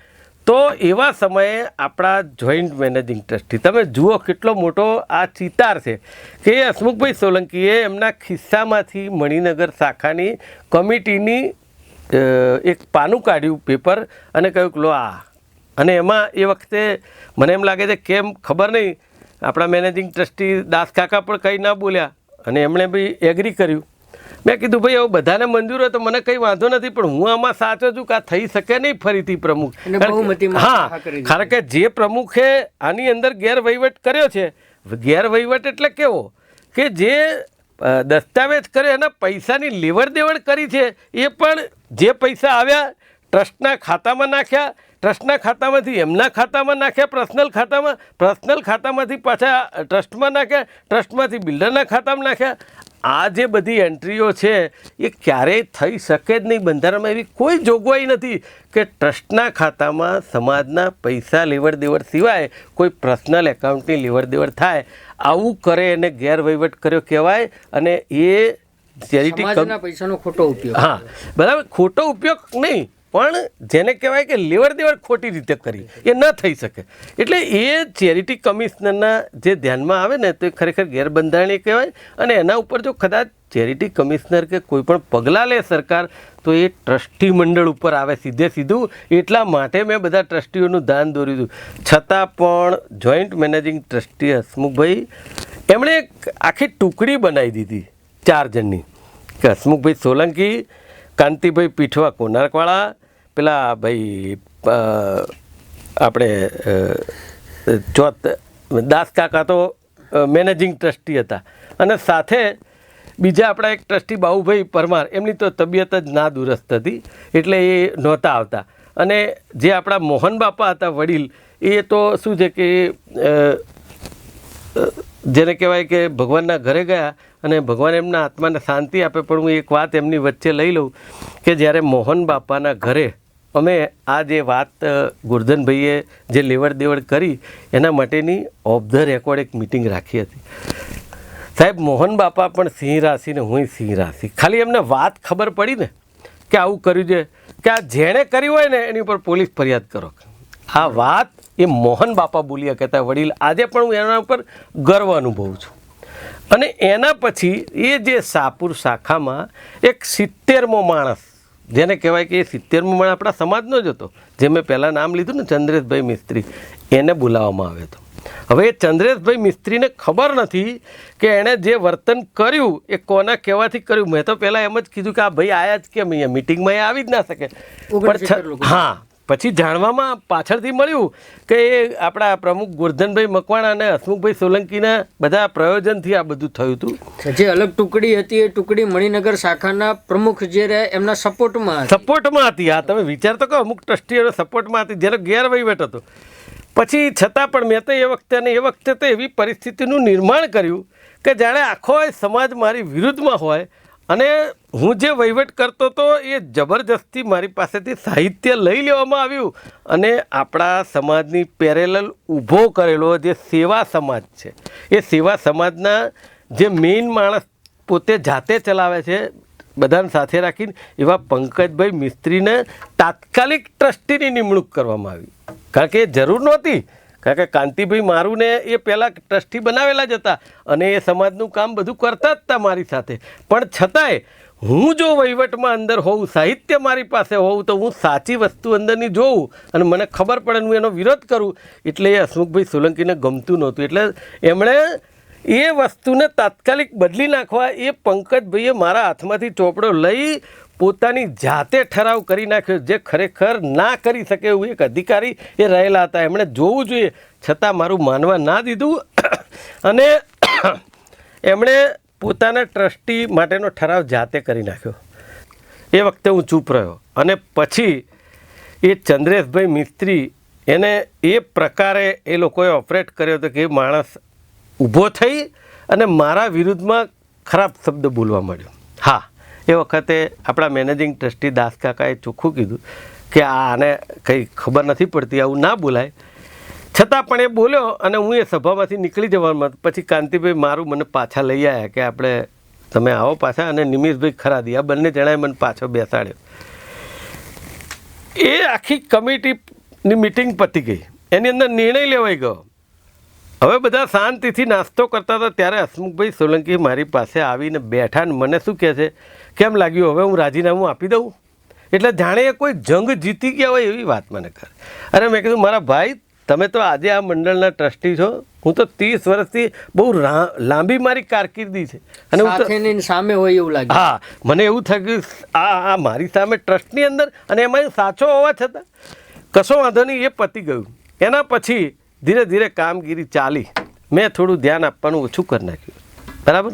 તો એવા સમયે આપણા જોઈન્ટ મેનેજિંગ ટ્રસ્ટી, તમે જુઓ કેટલો મોટો આ ચિતાર છે કે હસમુખભાઈ સોલંકીએ એમના ખિસ્સામાંથી મણિનગર શાખાની કમિટીની એક પાનું કાઢ્યું, પેપર, અને કહ્યું કે લો આ. અને એમાં એ વખતે મને એમ લાગે છે કેમ ખબર નહીં આપણા મેનેજિંગ ટ્રસ્ટી દાસ કાકા પણ કંઈ ના બોલ્યા અને એમણે બી એગ્રી કર્યું. મેં કીધું ભાઈ એવું બધાને મંજૂર હોય તો મને કંઈ વાંધો નથી, પણ હું આમાં સાચો છું કે આ થઈ શકે નહીં ફરીથી પ્રમુખ. હા, કારણ કે જે પ્રમુખે આની અંદર ગેરવહીવટ કર્યો છે, ગેરવહીવટ એટલે કેવો કે જે દસ્તાવેજ કરે એના પૈસાની લેવડ દેવડ કરી છે, એ પણ જે પૈસા આવ્યા ટ્રસ્ટના ખાતામાં નાખ્યા, ટ્રસ્ટના ખાતામાંથી એમના ખાતામાં નાખ્યા, પર્સનલ ખાતામાંથી પાછા ટ્રસ્ટમાં નાખ્યા, ટ્રસ્ટમાંથી બિલ્ડરના ખાતામાં નાખ્યા. આ જે બધી એન્ટ્રીઓ છે એ ક્યારેય થઈ શકે જ નહીં. બંધારણમાં એવી કોઈ જોગવાઈ નથી કે ટ્રસ્ટના ખાતામાં સમાજના પૈસા લેવડ દેવડ સિવાય કોઈ પર્સનલ એકાઉન્ટની લેવડ દેવડ થાય. આવું કરે એને ગેરવહીવટ કર્યો કહેવાય. અને એ ચેરિટી પૈસાનો ખોટો ઉપયોગ, હા બરાબર, ખોટો ઉપયોગ નહીં, પણ જેને કહેવાય કે લેવડ દેવડ ખોટી રીતે કરી, એ ન થઈ શકે. એટલે એ ચેરિટી કમિશનરના જે ધ્યાનમાં આવે ને તો એ ખરેખર ગેરબંધારણીય કહેવાય. અને એના ઉપર જો કદાચ ચેરિટી કમિશનર કે કોઈ પણ પગલાં લે સરકાર તો એ ટ્રસ્ટી મંડળ ઉપર આવે સીધું. એટલા માટે મેં બધા ટ્રસ્ટીઓનું ધ્યાન દોર્યું હતું. છતાં પણ જોઈન્ટ મેનેજિંગ ટ્રસ્ટી હસમુખભાઈ એમણે એક આખી ટુકડી બનાવી દીધી 4 જણની, કે હસમુખભાઈ સોલંકી, કાંતિભાઈ પીઠવા કોનારકવાળા, પેલા ભાઈ આપણે દાસ કાકા તો મેનેજિંગ ટ્રસ્ટી હતા, અને સાથે બીજા આપણા એક ટ્રસ્ટી બાબુભાઈ પરમાર, એમની તો તબિયત જ ના દુરસ્ત હતી એટલે એ નહોતા આવતા. અને જે આપણા મોહન બાપા હતા વડીલ, એ તો શું છે કે જેને કહેવાય કે ભગવાનના ઘરે ગયા અને ભગવાન એમના આત્માને શાંતિ આપે. પણ હું એક વાત એમની વચ્ચે લઈ લઉં કે જ્યારે મોહન બાપાના ઘરે અમે આ જે વાત ગોરધનભાઈએ જે લેવડ દેવડ કરી એના માટેની ઓફ ધ રેકોર્ડ એક મિટિંગ રાખી હતી. સાહેબ, મોહન બાપા પણ સિંહ રાશિ ને હું સિંહ રાશિ, ખાલી એમને વાત ખબર પડી ને કે આવું કર્યું છે, કે આ જેણે કર્યું હોય ને એની ઉપર પોલીસ ફરિયાદ કરો. આ વાત એ મોહન બાપા બોલ્યા કહેતા વડીલ. આજે પણ હું એના ઉપર ગર્વ અનુભવું છું. અને એના પછી એ જે શાહપુર શાખામાં એક 70મો માણસ, જેને કહેવાય કે એ 70મો માણસ આપણા સમાજનો જ હતો, જે મેં પહેલાં નામ લીધું ને ચંદ્રેશભાઈ મિસ્ત્રી, એને બોલાવવામાં આવ્યો હતો. હવે એ ચંદ્રેશભાઈ મિસ્ત્રીને ખબર નથી કે એણે જે વર્તન કર્યું એ કોના કહેવાથી કર્યું. મેં તો પહેલાં એમ જ કીધું કે આ ભાઈ આયા જ કેમ અહીંયા મિટિંગમાં, એ આવી જ ના શકે. પણ હા, પછી જાણવામાં પાછળથી મળ્યું કે એ આપણા પ્રમુખ ગોરધનભાઈ મકવાણા અને હસમુખભાઈ સોલંકીના બધા પ્રયોજનથી આ બધું થયું હતું. જે અલગ ટુકડી હતી એ ટુકડી મણિનગર શાખાના પ્રમુખ જે રહ્યા એમના સપોર્ટમાં હતી. હા, તમે વિચાર તો કહો, અમુક ટ્રસ્ટીઓના સપોર્ટમાં હતી જેનો ગેરવહીવટ હતો. પછી છતાં પણ મેં તો એ વખતે તો એવી પરિસ્થિતિનું નિર્માણ કર્યું કે જાણે આખો સમાજ મારી વિરુદ્ધમાં હોય અને હું જે વહીવટ કરતો હતો એ જબરજસ્તી મારી પાસેથી સાહિત્ય લઈ લેવામાં આવ્યું અને આપણા સમાજની પેરેલલ ઊભો કરેલો જે સેવા સમાજ છે, એ સેવા સમાજના જે મેઇન માણસ પોતે જાતે ચલાવે છે બધાને સાથે રાખીને, એવા પંકજભાઈ મિસ્ત્રીને તાત્કાલિક ટ્રસ્ટીની નિમણૂક કરવામાં આવી. કારણ કે એ જરૂર નહોતી, કારણ કે કાંતિભાઈ મારું ને એ પહેલાં ટ્રસ્ટી બનાવેલા જ હતા અને એ સમાજનું કામ બધું કરતા જ હતા મારી સાથે. પણ છતાંય હું જો વહીવટમાં અંદર હોઉં, સાહિત્ય મારી પાસે હોઉં, તો હું સાચી વસ્તુ અંદરની જોઉં અને મને ખબર પડે હું એનો વિરોધ કરું. એટલે એ હસમુખભાઈ સોલંકીને ગમતું નહોતું. એટલે એમણે એ વસ્તુને તાત્કાલિક બદલી નાખવા એ પંકજભાઈએ મારા હાથમાંથી ચોપડો લઈ પોતાની જાતે ઠરાવ કરી નાખ્યો, જે ખરેખર ના કરી શકે એવું એક અધિકારી એ રહેલા હતા. એમણે જોવું જોઈએ, છતાં મારું માનવા ના દીધું અને એમણે પોતાના ટ્રસ્ટી માટેનો ઠરાવ જાતે કરી નાખ્યો. એ વખતે હું ચૂપ રહ્યો. અને પછી એ ચંદ્રેશભાઈ મિસ્ત્રી એને એ પ્રકારે એ લોકોએ ઓપરેટ કર્યો હતો કે એ માણસ ઊભો થઈ અને મારા વિરુદ્ધમાં ખરાબ શબ્દ બોલવા માંડ્યો. હા, એ વખતે આપણા મેનેજિંગ ટ્રસ્ટી દાસ કાકાએ ચોખ્ખું કીધું કે આને કંઈ ખબર નથી પડતી, આવું ના બોલાય. છતાં પણ એ બોલ્યો અને હું એ સભામાંથી નીકળી જવામાં. પછી કાંતિભાઈ મારું મને પાછા લઈ આવ્યા કે આપણે તમે આવો પાછા, અને નિમિષભાઈ ખરાદી, આ બંને જણાએ મને પાછો બેસાડ્યો. એ આખી કમિટીની મિટિંગ પતી ગઈ, એની અંદર નિર્ણય લેવાઈ ગયો. હવે બધા શાંતિથી નાસ્તો કરતા હતા ત્યારે હસમુખભાઈ સોલંકી મારી પાસે આવીને બેઠા ને મને શું કહે છે, કેમ લાગ્યું હવે હું રાજીનામું આપી દઉં? એટલે જાણે એ કોઈ જંગ જીતી ગયા હોય એવી વાત મને કરે. અરે મેં કીધું મારા ભાઈ, તમે તો આજે આ મંડળના ટ્રસ્ટી છો, હું તો 30 વર્ષથી બહુ લાંબી મારી કારકિર્દી છે અને હું તો સાથે ને સામે હોય એવું લાગે. હા, મને એવું થયું આ મારી સામે ટ્રસ્ટની અંદર અને એમાં સાચો હોવા છતાં કશો વાંધો નહીં, એ પતી ગયું. એના પછી ધીરે ધીરે કામગીરી ચાલી, મેં થોડું ધ્યાન આપવાનું ઓછું કરી નાખ્યું, બરાબર.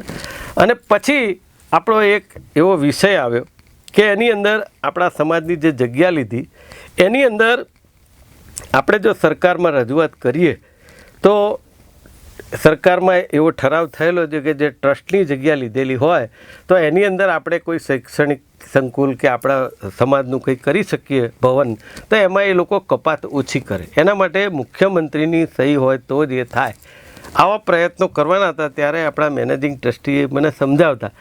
અને પછી આપણો એક એવો વિષય આવ્યો કે એની અંદર આપણા સમાજની જે જગ્યા લીધી એની અંદર આપણે જો સરકારમાં રજૂઆત કરીએ તો સરકારમાં એવો ઠરાવ થયેલો છે કે જે ટ્રસ્ટની જગ્યા લીધેલી હોય તો એની અંદર આપણે કોઈ શૈક્ષણિક સંકુલ કે આપણા સમાજનું કંઈ કરી શકીએ ભવન, તો એમાં એ લોકો કપાત ઓછી કરે. એના માટે મુખ્યમંત્રીની સહી હોય તો જ એ થાય. આવા પ્રયત્નો કરવાના હતા ત્યારે આપણા મેનેજિંગ ટ્રસ્ટીએ મને સમજાવતા.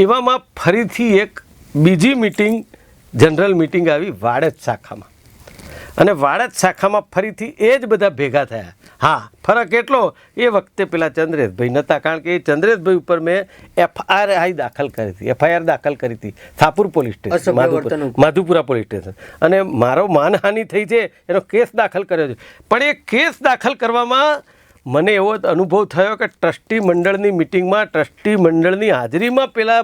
એવામાં ફરીથી એક બીજી મિટિંગ, જનરલ મિટિંગ આવી વાડજ શાખામાં, અને વાડજ શાખામાં ફરીથી એ જ બધા ભેગા થયા. હા, ફરક એટલો, એ વખતે પેલા ચંદ્રેશભાઈ નહોતા, કારણ કે એ ચંદ્રેશભાઈ ઉપર મેં એફઆઈઆર દાખલ કરી હતી Shahpur police station, Madhupura police station, અને મારો માનહાનિ થઈ છે એનો કેસ દાખલ કર્યો છે. પણ એ કેસ દાખલ કરવામાં મને એવો અનુભવ થયો કે ટ્રસ્ટી મંડળની મિટિંગમાં, ટ્રસ્ટી મંડળની હાજરીમાં પેલા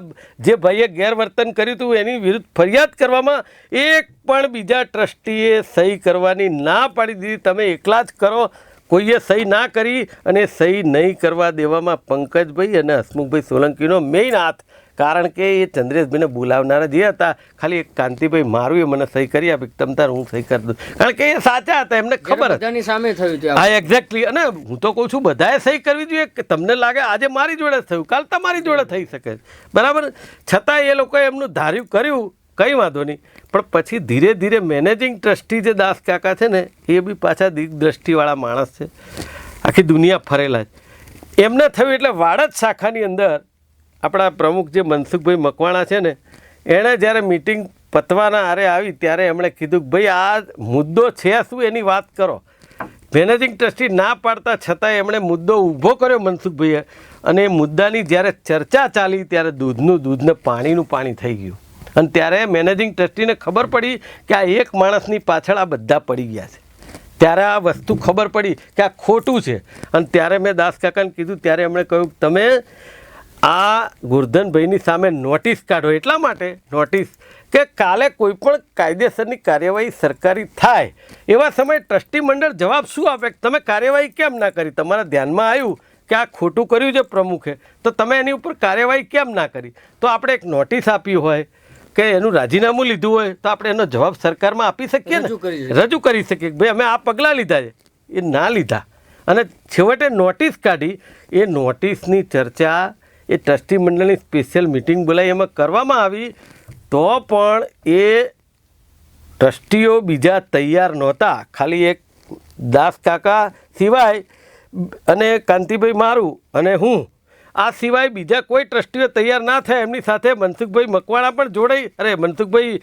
જે ભાઈએ ગેરવર્તન કર્યું હતું એની વિરુદ્ધ ફરિયાદ કરવામાં એક પણ બીજા ટ્રસ્ટીએ સહી કરવાની ના પાડી દીધી. તમે એકલા જ કરો. કોઈએ સહી ના કરી, અને સહી નહીં કરવા દેવામાં પંકજભાઈ અને હસમુખભાઈ સોલંકીનો મેઇન હાથ. કારણ કે એ ચંદ્રેશભાઈને બોલાવનારા જે હતા, ખાલી એક કાંતિભાઈ મારું એ મને સહી કરી આપી, તમતાર હું સહી કરી દઉં, કારણ કે એ સાચા હતા, એમને ખબર બધાની સામે થયું હતું. હા, એક્ઝેક્ટલી. અને હું તો કહું છું બધાએ સહી કરવી જોઈએ. તમને લાગે આજે મારી જોડે થયું, કાલ તમારી જોડે થઈ શકે, બરાબર. છતાં એ લોકોએ એમનું ધાર્યું કર્યું, કંઈ વાંધો નહીં. પણ પછી ધીરે ધીરે મેનેજિંગ ટ્રસ્ટી જે દાસ કાકા છે ને, એ બી પાછા દીર્ઘદ્રષ્ટિવાળા માણસ છે, આખી દુનિયા ફરેલા છે. એમને થયું એટલે વાડજ શાખાની અંદર આપણા પ્રમુખ જે મનસુખભાઈ મકવાણા છે ને, એણે જ્યારે મિટિંગ પતવાના આરે આવી ત્યારે એમણે કીધું કે ભાઈ આ મુદ્દો છે શું એની વાત કરો. મેનેજિંગ ટ્રસ્ટી ના પાડતા છતાં એમણે મુદ્દો ઊભો કર્યો મનસુખભાઈએ, અને એ મુદ્દાની જ્યારે ચર્ચા ચાલી ત્યારે દૂધને પાણીનું પાણી થઈ ગયું. અને ત્યારે મેનેજિંગ ટ્રસ્ટીને ખબર પડી કે આ એક માણસની પાછળ આ બધા પડી ગયા છે. ત્યારે આ વસ્તુ ખબર પડી કે આ ખોટું છે. અને ત્યારે મેં દાસ કાકાને કીધું, ત્યારે એમણે કહ્યું તમે આ ગોરધનભાઈની સામે નોટિસ કાઢો. એટલા માટે નોટિસ કે કાલે કોઈ પણ કાયદેસરની કાર્યવાહી સરકારી થાય એવા સમયે ટ્રસ્ટી મંડળ જવાબ શું આપે, તમે કાર્યવાહી કેમ ના કરી? તમારા ધ્યાનમાં આવ્યું કે આ ખોટું કર્યું છે પ્રમુખે, તો તમે એની ઉપર કાર્યવાહી કેમ ના કરી? તો આપણે એક નોટિસ આપી હોય કે એનું રાજીનામું લીધું હોય તો આપણે એનો જવાબ સરકારમાં આપી શકીએ ને, રજૂ કરી શકીએ કે ભાઈ અમે આ પગલાં લીધા છે. એ ના લીધા, અને છેવટે નોટિસ કાઢી. એ નોટિસની ચર્ચા એ ટ્રસ્ટી મંડળની સ્પેશિયલ મિટિંગ બોલાવી એમાં કરવામાં આવી, તો પણ એ ટ્રસ્ટીઓ બીજા તૈયાર નહોતા. ખાલી એક દાસ કાકા સિવાય અને કાંતિભાઈ મારું અને હું, આ સિવાય બીજા કોઈ ટ્રસ્ટીઓ તૈયાર ના થાય. એમની સાથે મનસુખભાઈ મકવાણા પણ જોડાઈ,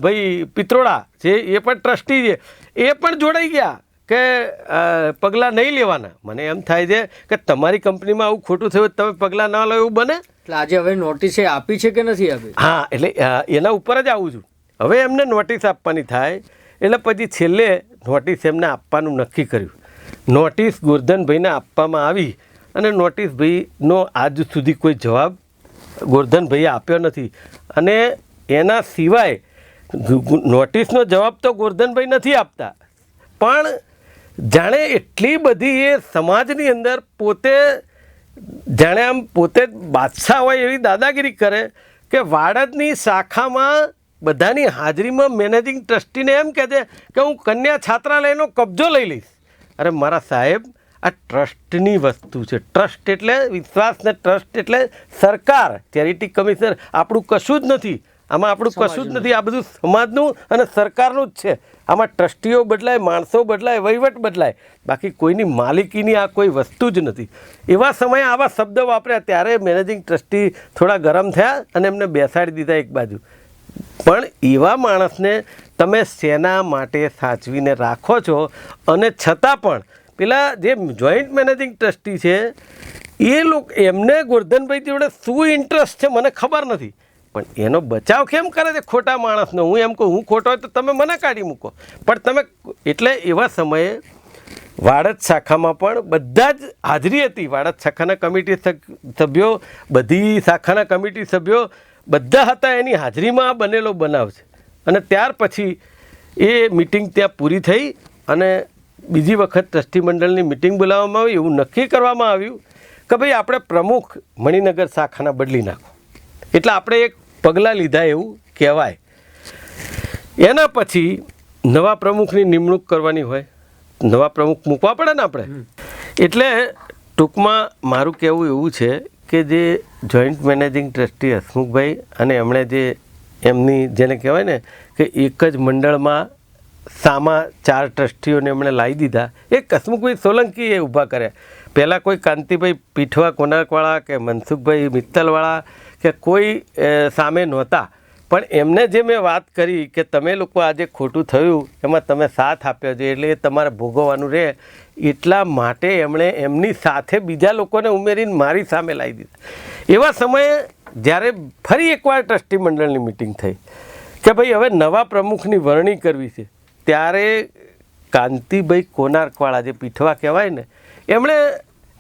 ભાઈ પિત્રોડા જે એ પણ ટ્રસ્ટી છે, એ પણ જોડાઈ ગયા કે પગલાં નહીં લેવાના. મને એમ થાય છે કે તમારી કંપનીમાં આવું ખોટું થયું, તમે પગલાં ના લો એવું બને. એટલે આજે હવે નોટિસ આપી છે કે નથી આપી? હા, એટલે એના ઉપર જ આવું છું. હવે એમને નોટિસ આપવાની થાય એટલે પછી છેલ્લે નોટિસ એમને આપવાનું નક્કી કર્યું. નોટિસ ગોરધનભાઈને આપવામાં આવી, અને નોટિસભાઈનો આજ સુધી કોઈ જવાબ ગોરધનભાઈએ આપ્યો નથી. અને એના સિવાય નોટિસનો જવાબ તો ગોરધનભાઈ નથી આપતા, પણ જાણે એટલી બધી એ સમાજની અંદર પોતે જાણે આમ પોતે બાદશાહ હોય એવી દાદાગીરી કરે કે વાડજની શાખામાં બધાની હાજરીમાં મેનેજિંગ ટ્રસ્ટીને એમ કહે છે કે હું કન્યા છાત્રાલયનો કબજો લઈ લઈશ. અરે મારા સાહેબ, આ ટ્રસ્ટની વસ્તુ છે. ટ્રસ્ટ એટલે વિશ્વાસ, ને ટ્રસ્ટ એટલે સરકાર, ચેરિટી કમિશનર. આપણું કશું જ નથી આમાં, આપણું કશું જ નથી. આ બધું સમાજનું અને સરકારનું જ છે. આમાં ટ્રસ્ટીઓ બદલાય, માણસો બદલાય, વહીવટ બદલાય, બાકી કોઈની માલિકીની આ કોઈ વસ્તુ જ નથી. એવા સમયે આવા શબ્દો વાપર્યા ત્યારે મેનેજિંગ ટ્રસ્ટી થોડા ગરમ થયા અને એમને બેસાડી દીધા એક બાજુ. પણ એવા માણસને તમે શેના માટે સાચવીને રાખો છો? અને છતાં પણ પેલા જે જોઈન્ટ મેનેજિંગ ટ્રસ્ટી છે એ લોકો, એમને ગોરધનભાઈ જોડે શું ઇન્ટરેસ્ટ છે મને ખબર નથી, પણ એનો બચાવ કેમ કરે છે ખોટા માણસનો? હું એમ કહું, હું ખોટો હોય તો તમે મને કાઢી મૂકો. પણ તમે એટલે એવા સમયે વાડજ શાખામાં પણ બધા જ હાજરી હતી. વાડજ શાખાના કમિટી સભ્યો, બધી શાખાના કમિટી સભ્યો બધા હતા, એની હાજરીમાં આ બનેલો બનાવ છે. અને ત્યાર પછી એ મિટિંગ ત્યાં પૂરી થઈ અને બીજી વખત ટ્રસ્ટી મંડળની મિટિંગ બોલાવવામાં આવી. એવું નક્કી કરવામાં આવ્યું કે ભાઈ આપણે પ્રમુખ મણિનગર શાખાના બદલી નાખો. એટલે આપણે એક પગલાં લીધા એવું કહેવાય. એના પછી નવા પ્રમુખની નિમણૂક કરવાની હોય, નવા પ્રમુખ મૂકવા પડે ને આપણે. એટલે ટૂંકમાં મારું કહેવું એવું છે કે જે જોઈન્ટ મેનેજિંગ ટ્રસ્ટી હસમુખભાઈ અને એમણે જે એમની જેને કહેવાય ને કે એક જ મંડળમાં સામા 4 ટ્રસ્ટીઓને એમણે લાવી દીધા. એક હસમુખભાઈ સોલંકીએ ઊભા કર્યા. પહેલાં કોઈ કાંતિભાઈ પીઠવા કોનારકવાળા કે મનસુખભાઈ મિત્તલવાળા કે કોઈ સામે નહોતા. પણ એમને જે મેં વાત કરી કે તમે લોકો આજે ખોટું થયું એમાં તમે સાથ આપ્યો છે એટલે એ તમારે ભોગવવાનું રહે, એટલા માટે એમણે એમની સાથે બીજા લોકોને ઉમેરીને મારી સામે લાવી દીધા. એવા સમયે જ્યારે ફરી એકવાર ટ્રસ્ટી મંડળની મિટિંગ થઈ કે ભાઈ હવે નવા પ્રમુખની વરણી કરવી છે, ત્યારે કાંતિભાઈ કોનારકવાળા જે પીઠવા કહેવાય ને, એમણે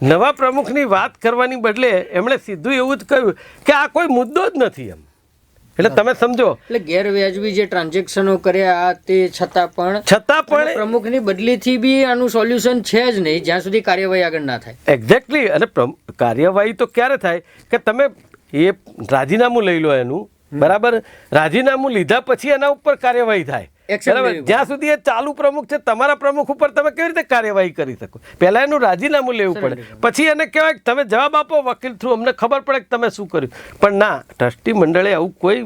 નવા પ્રમુખની વાત કરવાની બદલે એમણે સીધું એવું જ કહ્યું કે આ કોઈ મુદ્દો જ નથી. એમ એટલે તમે સમજો, એટલે ગેરવ્યાજબી જે ટ્રાન્ઝેક્શનો કર્યા તે છતાં પણ પ્રમુખની બદલીથી બી આનું સોલ્યુશન છે જ નહીં જ્યાં સુધી કાર્યવાહી આગળ ના થાય. એક્ઝેક્ટલી. અને કાર્યવાહી તો ક્યારે થાય કે તમે એ રાજીનામું લઈ લો એનું, બરાબર. રાજીનામું લીધા પછી એના ઉપર કાર્યવાહી થાય. બરાબર. જ્યાં સુધી એ ચાલુ પ્રમુખ છે, તમારા પ્રમુખ ઉપર તમે કેવી રીતે કાર્યવાહી કરી શકો? પહેલા એનું રાજીનામું લેવું પડે, પછી એને કહેવાય કે તમે જવાબ આપો વકીલ થ્રુ, અમને ખબર પડે કે તમે શું કર્યું. પણ ના, ટ્રસ્ટી મંડળે આવું કોઈ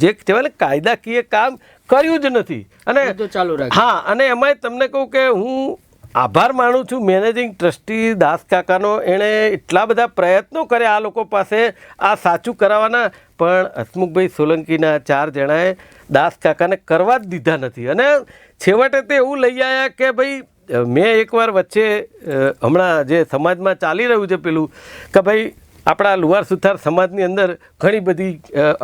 જે કહેવાય ને કાયદાકીય કામ કર્યું જ નથી. અને ચાલુ રાખ. હા, અને એમાંય તમને કહું કે હું આભાર માનું છું મેનેજિંગ ટ્રસ્ટી દાસ કાકાનો. એણે એટલા બધા પ્રયત્નો કર્યા આ લોકો પાસે આ સાચું કરાવવાના, પણ હસમુખભાઈ સોલંકીના 4 જણાએ દાસ કાકાને કરવા જ દીધા નથી. અને છેવટે તે એવું લઈ આવ્યા કે ભાઈ, મેં એકવાર વચ્ચે હમણાં જે સમાજમાં ચાલી રહ્યું છે પેલું કે ભાઈ આપણા લુહાર સુથાર સમાજની અંદર ઘણી બધી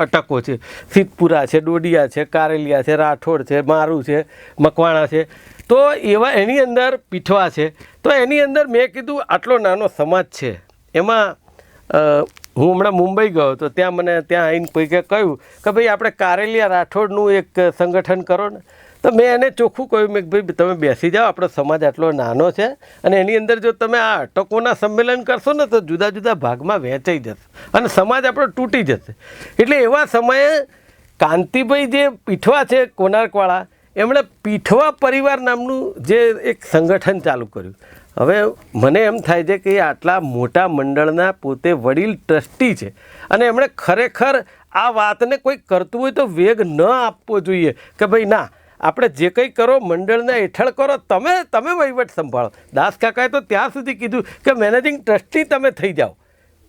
અટકો છે. સિદ્ધપુરા છે, ડોડિયા છે, કારેલિયા છે, રાઠોડ છે, મારું છે, મકવાણા છે. તો એવા એની અંદર પીઠવા છે. તો એની અંદર મેં કીધું આટલો નાનો સમાજ છે, એમાં હું હમણાં મુંબઈ ગયો તો ત્યાં મને ત્યાં આવીને કોઈકે કહ્યું કે ભાઈ આપણે કારેલિયા રાઠોડનું એક સંગઠન કરો ને. તો મેં એને ચોખ્ખું કહ્યું, મેં ભાઈ તમે બેસી જાઓ, આપણો સમાજ આટલો નાનો છે અને એની અંદર જો તમે આ અટકોના સંમેલન કરશો ને તો જુદા જુદા ભાગમાં વહેંચાઈ જશે અને સમાજ આપણો તૂટી જશે. એટલે એવા સમયે કાંતિભાઈ જે પીઠવા છે કોનારકવાળા, એમણે પીઠવા પરિવાર નામનું જે એક સંગઠન ચાલુ કર્યું. હવે મને એમ થાય છે કે આટલા મોટા મંડળના પોતે વડીલ ટ્રસ્ટી છે અને એમણે ખરેખર આ વાતને કોઈ કરતું હોય તો વેગ ન આપવો જોઈએ કે ભાઈ ના, આપણે જે કંઈ કરો મંડળના હેઠળ કરો, તમે વહીવટ સંભાળો. દાસ કાકાએ તો ત્યાં સુધી કીધું કે મેનેજિંગ ટ્રસ્ટી તમે થઈ જાઓ,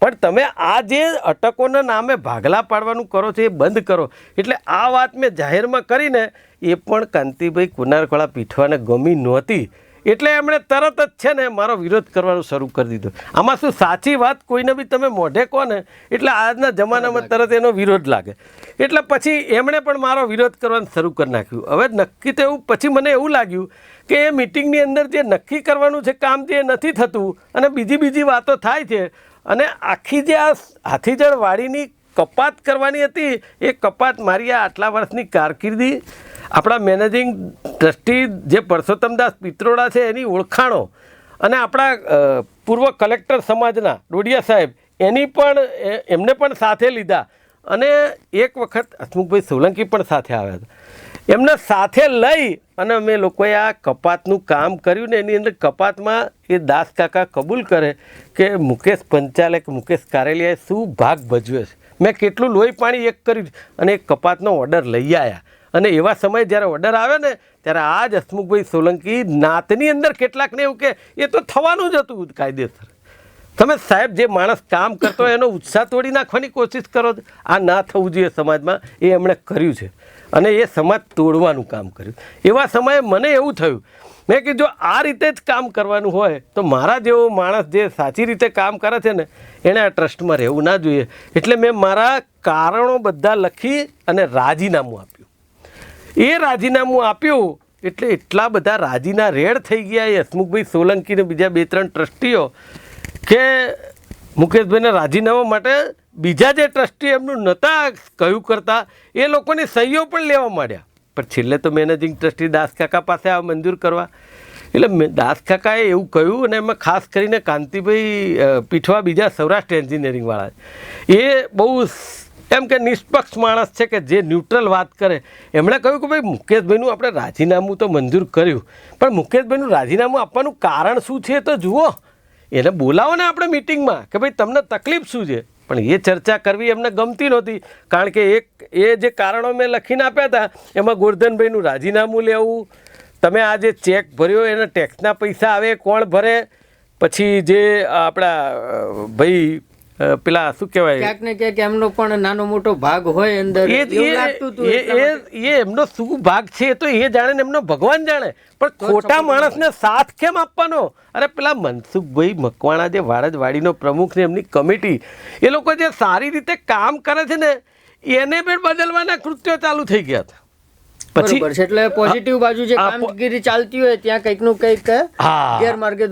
પણ તમે આ જે અટકોના નામે ભાગલા પાડવાનું કરો છો એ બંધ કરો. એટલે આ વાત મેં જાહેરમાં કરીને એ પણ કાંતિભાઈ કોનારકવાળા પીઠવાને ગમી નહોતી. એટલે એમણે તરત જ છે ને મારો વિરોધ કરવાનું શરૂ કરી દીધો. આમાં શું સાચી વાત કોઈને બી તમે મોઢે કહો ને એટલે આજના જમાનામાં તરત એનો વિરોધ લાગે. એટલે પછી એમણે પણ મારો વિરોધ કરવાનું શરૂ કરી નાખ્યું. હવે નક્કી તો એવું, પછી મને એવું લાગ્યું કે એ મિટિંગની અંદર જે નક્કી કરવાનું છે કામ જે નથી થતું અને બીજી વાતો થાય છે. અને આખી જે આ હાથીજળ વાડીની કપાત કરવાની હતી, એ કપાત મારી આ આટલા વર્ષની કારકિર્દી, આપણા મેનેજિંગ ટ્રસ્ટી જે પરસોત્તમદાસ પિત્રોડા છે એની ઓળખાણો અને આપણા પૂર્વ કલેક્ટર સમાજના ડોડિયા સાહેબ એમને પણ સાથે લીધા. અને એક વખત હસમુખભાઈ સોલંકી પણ સાથે આવ્યા હતા. એમને સાથે લઈ અને અમે લોકોએ આ કપાતનું કામ કર્યું ને એની અંદર કપાતમાં એ દાસ કાકા કબૂલ કરે કે મુકેશ પંચાલે કે મુકેશ કારેલિયાએ શું ભાગ ભજવ્યો છે, મેં કેટલું લોહી પાણી એક કર્યું અને એક કપાતનો ઓર્ડર લઈ આવ્યા. અને એવા સમયે જ્યારે ઓર્ડર આવે ને ત્યારે આ જ હસમુખભાઈ સોલંકી નાતની અંદર કેટલાકને એવું કે એ તો થવાનું જ હતું કાયદેસર. તમે સાહેબ જે માણસ કામ કરતો હોય એનો ઉત્સાહ તોડી નાખવાની કોશિશ કરો, આ ના થવું જોઈએ સમાજમાં, એ એમણે કર્યું છે અને એ સમાજ તોડવાનું કામ કર્યું. એવા સમયે મને એવું થયું, મેં કીધું જો આ રીતે જ કામ કરવાનું હોય તો મારા જેવો માણસ જે સાચી રીતે કામ કરે છે ને એણે આ ટ્રસ્ટમાં રહેવું ના જોઈએ. એટલે મેં મારા કારણો બધા લખી અને રાજીનામું આપ્યું. એ રાજીનામું આપ્યું એટલે એટલા બધા રાજીના રેડ થઈ ગયા એ હસમુખભાઈ સોલંકી ને બીજા 2-3 ટ્રસ્ટીઓ કે મુકેશભાઈના રાજીનામા માટે બીજા જે ટ્રસ્ટી એમનું નહોતા કહ્યું કરતા એ લોકોની સહીઓ પણ લેવા માંડ્યા. પણ છેલ્લે તો મેનેજિંગ ટ્રસ્ટી દાસકાકા પાસે આ મંજૂર કરવા એટલે દાસકાકાએ એવું કહ્યું અને એમાં ખાસ કરીને કાંતિભાઈ પીઠવા બીજા સૌરાષ્ટ્ર એન્જિનિયરિંગવાળા એ બહુ એમ કે નિષ્પક્ષ માણસ છે કે જે ન્યુટ્રલ વાત કરે. એમણે કહ્યું કે ભાઈ મુકેશભાઈનું આપણે રાજીનામું તો મંજૂર કર્યું પણ મુકેશભાઈનું રાજીનામું આપવાનું કારણ શું છે તો જુઓ, એને બોલાવો ને આપણે મિટિંગમાં કે ભાઈ તમને તકલીફ શું છે. પણ એ ચર્ચા કરવી એમને ગમતી નહોતી કારણ કે એ જે કારણો મેં લખીને આપ્યા હતા એમાં ગોરધનભાઈનું રાજીનામું લેવું, તમે આ જે ચેક ભર્યો એના ટેક્સના પૈસા આવે કોણ ભરે, પછી જે આપણા ભાઈ પેલા શું કહેવાય ક્યાંક ને ક્યાંક એમનો પણ નાનો મોટો ભાગ હોય અંદર, એ એમનો શું ભાગ છે તો એ જાણે ને એમનો ભગવાન જાણે. પણ ખોટા માણસને સાથ કેમ આપવાનો? અરે પેલા મનસુખભાઈ મકવાણા જે વાડજવાડીનો પ્રમુખ ને એમની કમિટી એ લોકો જે સારી રીતે કામ કરે છે ને એને પણ બદલવાના કૃત્યો ચાલુ થઈ ગયા હતા. પછી એટલે પોઝિટિવ બાજુ જે કામગીરી ચાલતી હોય ત્યાં કંઈક નું કંઈક ગેરમાર્ગે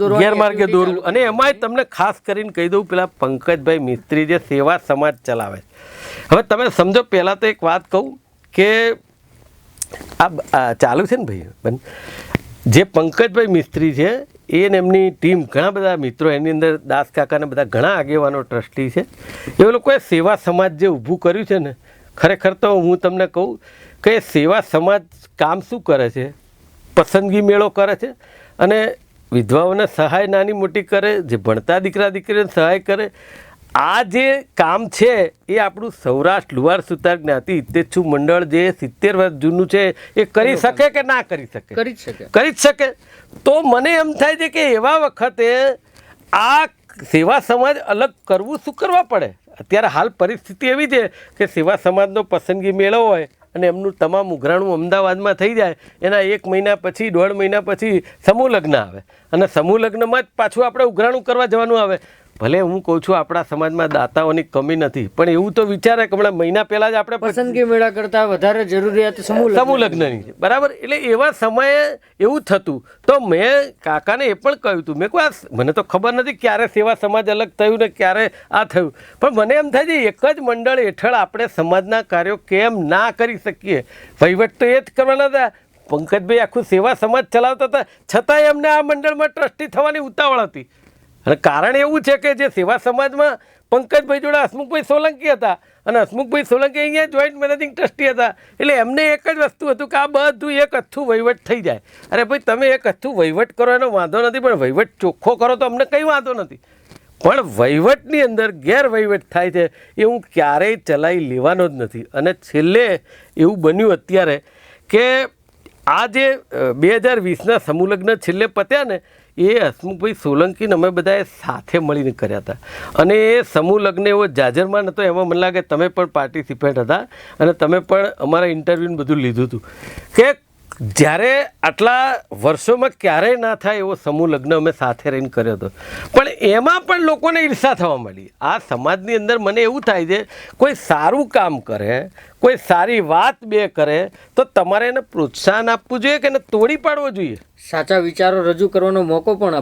દોરવું. અને એમાંય તમને ખાસ કરીને કહી દઉં પેલા પંકજભાઈ મિસ્ત્રી જે સેવા સમાજ ચલાવે છે. હવે તમે સમજો પહેલાં તો એક વાત કહું કે આ ચાલુ છે ને ભાઈ જે પંકજભાઈ મિસ્ત્રી છે એને એમની ટીમ ઘણા બધા મિત્રો એની અંદર દાસકાકાને બધા ઘણા આગેવાનો ટ્રસ્ટી છે એ લોકોએ સેવા સમાજ જે ઊભું કર્યું છે ને ખરેખર તો હું તમને કહું કે સેવા સમાજ કામ શું કરે છે, પસંદગી મેળો કરે છે અને વિધવાઓને સહાય નાની મોટી કરે, જે ભણતા દીકરા દીકરીને સહાય કરે. આ જે કામ છે એ આપણું સૌરાષ્ટ્ર લુહાર સુતાર જ્ઞાતિ હિતેચ્છુ મંડળ જે 70 વર્ષ જૂનું છે એ કરી શકે કે ના કરી શકે? કરી જ શકે. તો મને એમ થાય છે કે એવા વખતે આ સેવા સમાજ અલગ કરવું શું કરવા પડે? અત્યારે હાલ પરિસ્થિતિ એવી છે કે સેવા સમાજનો પસંદગી મેળો હોય અને એમનું તમામ ઉઘરાણું અમદાવાદમાં થઈ જાય, એના 1 મહિના પછી 1.5 મહિના પછી સમૂહ લગ્ન આવે અને સમૂહ લગ્નમાં જ પાછું આપણે ઉઘરાણું કરવા જવાનું આવે. ભલે હું કહું છું આપણા સમાજમાં દાતાઓની કમી નથી પણ એવું તો વિચારે કે હમણાં મહિના પહેલાં જ આપણે પસંદગી મેળા કરતાં વધારે જરૂરિયાત સમૂહ લગ્નની છે, બરાબર. એટલે એવા સમયે એવું થતું તો મેં કાકાને એ પણ કહ્યું હતું, મેં કહ્યું મને તો ખબર નથી ક્યારે સેવા સમાજ અલગ થયું ને ક્યારે આ થયું, પણ મને એમ થાય છે એક જ મંડળ હેઠળ આપણે સમાજના કાર્યો કેમ ના કરી શકીએ? વહીવટ તો એ જ કરવાના હતા. પંકજભાઈ આખું સેવા સમાજ ચલાવતા હતા છતાંય એમને આ મંડળમાં ટ્રસ્ટી થવાની ઉતાવળ હતી. અને કારણ એવું છે કે જે સેવા સમાજમાં પંકજભાઈ જોડે હસમુખભાઈ સોલંકી હતા અને હસમુખભાઈ સોલંકી અહીંયા જોઈન્ટ મેનેજિંગ ટ્રસ્ટી હતા એટલે એમને એક જ વસ્તુ હતું કે આ બધું એક હથ્થું વહીવટ થઈ જાય. અરે ભાઈ તમે એક હથ્થું વહીવટ કરો એનો વાંધો નથી પણ વહીવટ ચોખ્ખો કરો તો અમને કંઈ વાંધો નથી, પણ વહીવટની અંદર ગેરવહીવટ થાય છે એ હું ક્યારેય ચલાવી લેવાનો જ નથી. અને છેલ્લે એવું બન્યું અત્યારે કે આ જે 2020ના સમૂહ લગ્ન છેલ્લે પત્યા ને એ હસમુખભાઈ સોલંકીને અમે બધાએ સાથે મળીને કર્યા હતા અને એ સમૂહ લગ્ન એવો જાજરમાં નહોતો. એમાં મને લાગે તમે પણ પાર્ટિસિપેટ હતા અને તમે પણ અમારા ઇન્ટરવ્યૂને બધું લીધું હતું કે જ્યારે આટલા વર્ષોમાં ક્યારેય ના થાય એવો સમૂહ લગ્ન અમે સાથે રહીને કર્યો હતો. પણ એમાં પણ લોકોને ઈર્ષા થવા માંડી. આ સમાજની અંદર મને એવું થાય છે કોઈ સારું કામ કરે, કોઈ સારી વાત બે કરે તો તમારે એને પ્રોત્સાહન આપવું જોઈએ કે એને તોડી પાડવો જોઈએ? સાચા વિચારો રજૂ કરવાનો મોકો પણ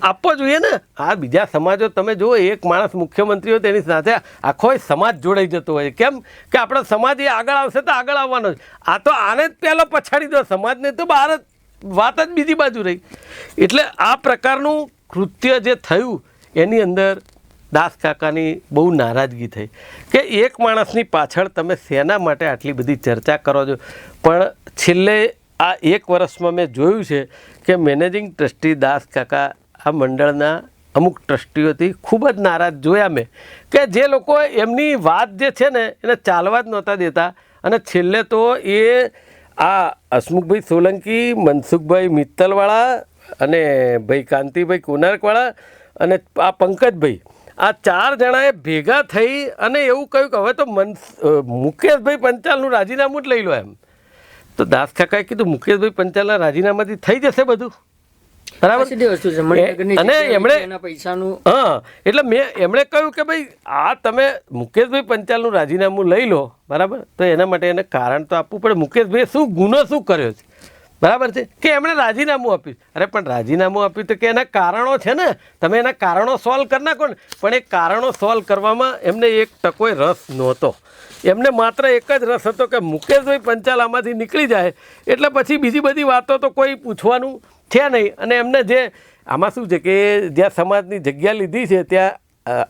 આપવો જોઈએ ને. આ બીજા સમાજો તમે જુઓ, એક માણસ મુખ્યમંત્રી હોય તેની સાથે આખો સમાજ જોડાઈ જતો હોય. કેમ કે આપણો સમાજ એ આગળ આવશે તો આગળ આવવાનો જ. આ તો આને જ પહેલો પછાડી દો સમાજને તો બહાર જ વાત જ બીજી બાજુ રહી. એટલે આ પ્રકારનું કૃત્ય જે થયું એની અંદર દાસકાકાની બહુ નારાજગી થઈ કે એક માણસની પાછળ તમે શેના માટે આટલી બધી ચર્ચા કરો છો. પણ છેલ્લે આ 1 વર્ષમાં મેં જોયું છે કે મેનેજિંગ ટ્રસ્ટી દાસકાકા આ મંડળના અમુક ટ્રસ્ટીઓથી ખૂબ જ નારાજ જોયા મેં કે જે લોકો એમની વાત જે છે ને એને ચાલવા જ નહોતા દેતા. અને છેલ્લે તો એ આ હસમુખભાઈ સોલંકી, મનસુખભાઈ મિત્તલવાળા અને ભાઈ કાંતિભાઈ કોનારકવાળા અને આ પંકજભાઈ આ 4 જણાએ ભેગા થઈ અને એવું કહ્યું કે હવે તો મુકેશભાઈ પંચાલનું રાજીનામું જ લઈ લો એમ. તો દાસકાકાએ કીધું મુકેશભાઈ પંચાલના રાજીનામાથી થઈ જશે બધું, બરાબર. અને એમણે એટલે એમણે કહ્યું કે ભાઈ આ તમે મુકેશભાઈ પંચાલનું રાજીનામું લઈ લો, બરાબર. તો એના માટે એને કારણ તો આપવું પડે. મુકેશભાઈએ શું ગુનો શું કર્યો છે, બરાબર છે કે એમણે રાજીનામું આપ્યું. અરે પણ રાજીનામું આપ્યું તો કે એના કારણો છે ને, તમે એના કારણો સોલ્વ કરી નાખો ને. પણ એ કારણો સોલ્વ કરવામાં એમને એક ટકોય રસ નહોતો. એમને માત્ર એક જ રસ હતો કે મુકેશભાઈ પંચાલ આમાંથી નીકળી જાય એટલે પછી બીજી બધી વાતો તો કોઈ પૂછવાનું છે નહીં. અને એમને જે આમાં શું છે કે જ્યાં સમાજની જગ્યા લીધી છે ત્યાં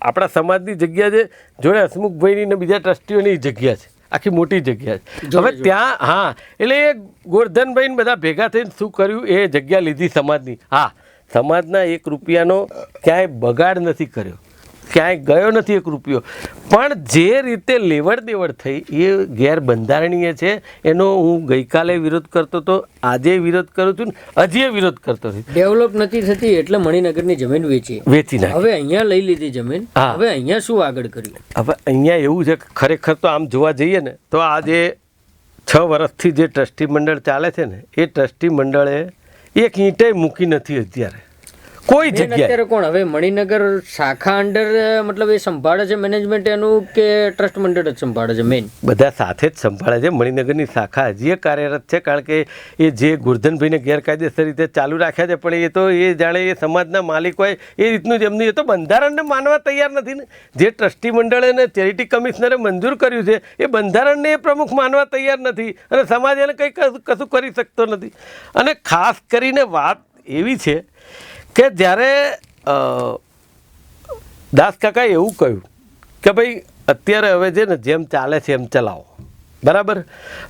આપણા સમાજની જગ્યા છે જોડે હસમુખભાઈની ને બીજા ટ્રસ્ટીઓની જગ્યા છે, આખી મોટી જગ્યા છે. હવે ત્યાં હા એટલે એ ગોરધનભાઈને બધા ભેગા થઈને શું કર્યું, એ જગ્યા લીધી સમાજની. હા, સમાજના 1 રૂપિયાનો ક્યાંય બગાડ નથી કર્યો, ક્યાંય ગયો નથી 1 રૂપિયો. પણ જે રીતે લેવડ દેવડ થઈ એ ગેરબંધારણીય છે. એનો હું ગઈકાલે વિરોધ કરતો હતો, આજે વિરોધ કરું છું ને હજી વિરોધ કરતો નથી. ડેવલપ નથી થતી એટલે મણિનગરની જમીન વેચી નાખી. હવે અહીંયા લઈ લીધી જમીન. હવે અહીંયા શું આગળ કર્યું? હવે અહીંયા એવું છે કે ખરેખર તો આમ જોવા જઈએ ને તો આ જે 6 વર્ષથી જે ટ્રસ્ટી મંડળ ચાલે છે ને એ ટ્રસ્ટી મંડળે એક ઈંટે મૂકી નથી અત્યારે કોઈ જગ્યાએ. અત્યારે કોણ હવે મણિનગર શાખા અંડર મતલબ એ સંભાળે છે મેનેજમેન્ટ એનું કે ટ્રસ્ટ મંડળ જ સંભાળે છે? મેઇન બધા સાથે જ સંભાળે છે. મણિનગરની શાખા હજી કાર્યરત છે, કારણ કે એ જે ગોરધનભાઈને ગેરકાયદેસર રીતે ચાલુ રાખ્યા છે પણ એ તો એ જાણે એ સમાજના માલિક હોય એ રીતનું જ એમનું, એ તો બંધારણને માનવા તૈયાર નથી ને. જે ટ્રસ્ટી મંડળે અને ચેરિટી કમિશનરે મંજૂર કર્યું છે એ બંધારણને એ પ્રમુખ માનવા તૈયાર નથી અને સમાજ એને કંઈ કશું કરી શકતો નથી. અને ખાસ કરીને વાત એવી છે કે જ્યારે દાસ કાકાએ એવું કહ્યું કે ભાઈ અત્યારે હવે છે ને જેમ ચાલે છે એમ ચલાવો, બરાબર.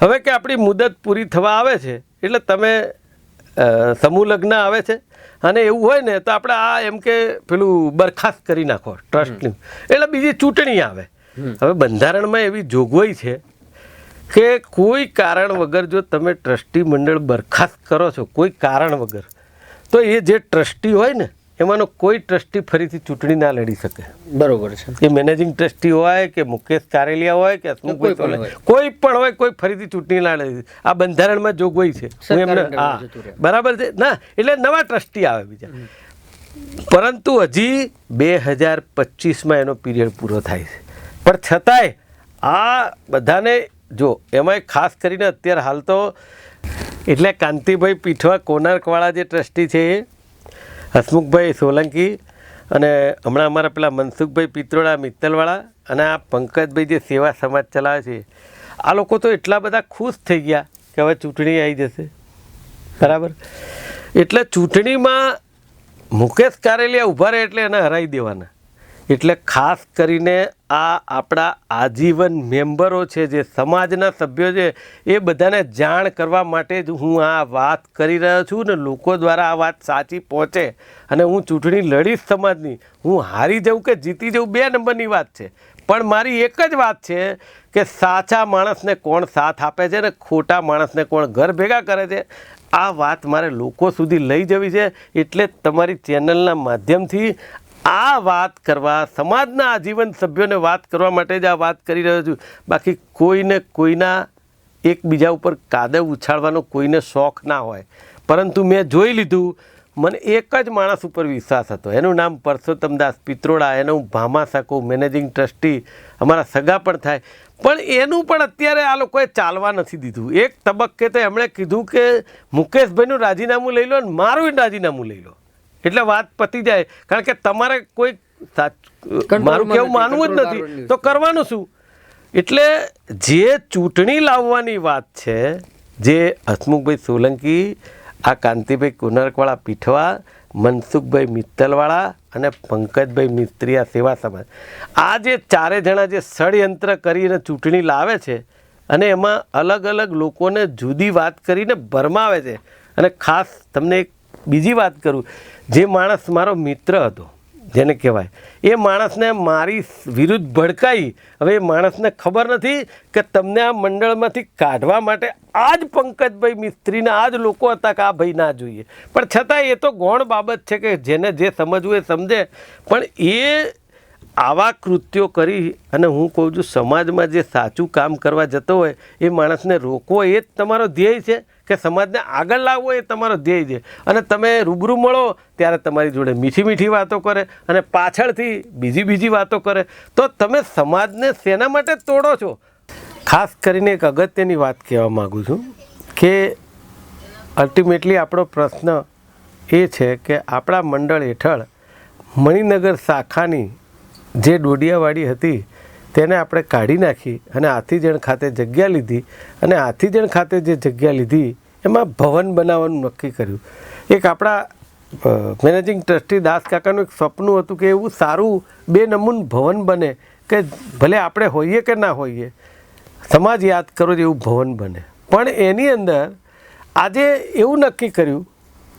હવે કે આપણી મુદત પૂરી થવા આવે છે એટલે તમે સમૂહ લગ્ન આવે છે અને એવું હોય ને તો આપણે આ એમ કે પેલું બરખાસ્ત કરી નાખો ટ્રસ્ટની, એટલે બીજી ચૂંટણી આવે. હવે બંધારણમાં એવી જોગવાઈ છે કે કોઈ કારણ વગર જો તમે ટ્રસ્ટી મંડળ બરખાસ્ત કરો છો કોઈ કારણ વગર, તો એ જે ટ્રસ્ટી હોય ને એમાંનો કોઈ ટ્રસ્ટી ફરીથી ચૂંટણી ના લડી શકે. બરોબર છે. એ મેનેજિંગ ટ્રસ્ટી હોય કે મુકેશ કારેલિયા હોય કે હસમુખભાઈ કોઈ પણ હોય, કોઈ ફરીથી ચૂંટણી ના લડી. આ બંધારણમાં જોગવાઈ છે. હા, બરાબર છે ના. એટલે નવા ટ્રસ્ટી આવે બીજા. પરંતુ હજી 2025માં એનો પીરિયડ પૂરો થાય છે. પણ છતાંય આ બધાને જો એમાંય ખાસ કરીને અત્યારે હાલ તો એટલે કાંતિભાઈ પીઠવા કોનાર્કવાળા જે ટ્રસ્ટી છે એ હસમુખભાઈ સોલંકી અને હમણાં અમારા પેલા મનસુખભાઈ પિત્રોડા મિત્તલવાળા અને આ પંકજભાઈ જે સેવા સમાજ ચલાવે છે, આ લોકો તો એટલા બધા ખુશ થઈ ગયા કે હવે ચૂંટણી આવી જશે, બરાબર. એટલે ચૂંટણીમાં મુકેશ કારેલિયા ઊભા રહે એટલે એને હરાવી દેવાના. એટલે ખાસ કરીને આ આપણા આજીવન મેમ્બરો છે, જે સમાજના સભ્યો છે, એ બધાને જાણ કરવા માટે જ હું આ વાત કરી રહ્યો છું ને લોકો દ્વારા આ વાત સાચી પહોંચે. અને હું ચૂંટણી લડીશ સમાજની, હું હારી જાઉં કે જીતી જાઉં 2 નંબરની વાત છે. પણ મારી એક જ વાત છે કે સાચા માણસને કોણ સાથ આપે છે ને ખોટા માણસને કોણ ઘર ભેગા કરે છે, આ વાત મારે લોકો સુધી લઈ જવી છે. એટલે તમારી ચેનલના માધ્યમથી આ વાત કરવા, સમાજના આજીવન સભ્યોને વાત કરવા માટે જ આ વાત કરી રહ્યો છું. બાકી કોઈને કોઈના એકબીજા ઉપર કાદવ ઉછાળવાનો કોઈને શોખ ના હોય. પરંતુ મેં જોઈ લીધું, મને એક જ માણસ ઉપર વિશ્વાસ હતો, એનું નામ પરસોત્તમદાસ પિત્રોડા. એને હું ભામા શકું, મેનેજિંગ ટ્રસ્ટી, અમારા સગા પણ થાય. પણ એનું પણ અત્યારે આ લોકોએ ચાલવા નથી દીધું. એક તબક્કે તો એમણે કીધું કે મુકેશભાઈનું રાજીનામું લઈ લો અને મારું રાજીનામું લઈ લો એટલે વાત પતી જાય. કારણ કે તમારે કોઈ મારું કેવું માનવું જ નથી તો કરવાનું શું. એટલે જે ચૂંટણી લાવવાની વાત છે, જે હસમુખભાઈ સોલંકી, આ કાંતિભાઈ કોનાર્કવાળા પીઠવા, મનસુખભાઈ મિત્તલવાળા અને પંકજભાઈ મિસ્ત્રી આ સેવા સમાજ, આ જે 4 જણા જે ષડયંત્ર કરીને ચૂંટણી લાવે છે અને એમાં અલગ અલગ લોકોને જુદી વાત કરીને ભરમાવે છે. અને ખાસ તમને એક બીજી વાત કરું, જે માણસ મારો મિત્ર હતો, જેને કહેવાય, એ માણસને મારી વિરુદ્ધ ભડકાઈ. હવે એ માણસને ખબર નથી કે તમને આ મંડળમાંથી કાઢવા માટે આ જ પંકજભાઈ મિસ્ત્રીને આ જ લોકો હતા કે આ ભાઈ ના જોઈએ. પણ છતાં એ તો ગૌણ બાબત છે કે જેને જે સમજવું એ સમજે. પણ એ આવા કૃત્યો કરી અને હું કહું છું સમાજમાં જે સાચું કામ કરવા જતો હોય એ માણસને રોકવો એ જ તમારો ધ્યેય છે કે સમાજને આગળ લાવવો એ તમારો ધ્યેય છે. અને તમે રૂબરૂ મળો ત્યારે તમારી જોડે મીઠી મીઠી વાતો કરે અને પાછળથી બીજી વાતો કરે, તો તમે સમાજને શેના માટે તોડો છો. ખાસ કરીને એક અગત્યની વાત કહેવા માગું છું કે અલ્ટિમેટલી આપણો પ્રશ્ન એ છે કે આપણા મંડળ હેઠળ મણિનગર શાખાની જે ડોડિયાવાડી હતી તેને આપણે કાઢી નાખી અને હાથીજણ ખાતે જગ્યા લીધી, અને હાથીજણ ખાતે જે જગ્યા લીધી એમાં ભવન બનાવવાનું નક્કી કર્યું. એક આપણા મેનેજિંગ ટ્રસ્ટી દાસ કાકાનું એક સપનું હતું કે એવું સારું 2 નમૂન ભવન બને કે ભલે આપણે હોઈએ કે ના હોઈએ, સમાજ યાદ કરો જેવું ભવન બને. પણ એની અંદર આજે એવું નક્કી કર્યું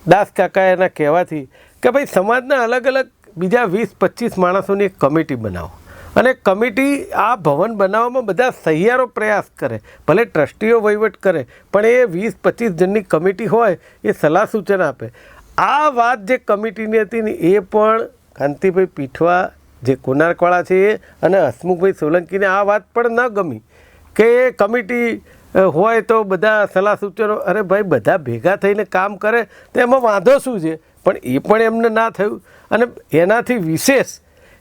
દાસ કાકા એના કહેવાથી કે ભાઈ સમાજના અલગ અલગ બીજા 20-25 માણસોની એક કમિટી બનાવો, અને કમિટી આ ભવન બનાવવામાં બધા સહિયારો પ્રયાસ કરે. ભલે ટ્રસ્ટીઓ વહીવટ કરે, પણ એ 20-25 જણની કમિટી હોય, એ સલાહ સૂચન આપે. આ વાત જે કમિટીની હતી ને એ પણ કાંતિભાઈ પીઠવા જે કોનારકવાળા છે એ અને હસમુખભાઈ સોલંકીને આ વાત પણ ન ગમી કે એ કમિટી હોય તો બધા સલાહ સૂચનો, અરે ભાઈ બધા ભેગા થઈને કામ કરે તો એમાં વાંધો શું છે? પણ એ પણ એમને ના થયું. અને એનાથી વિશેષ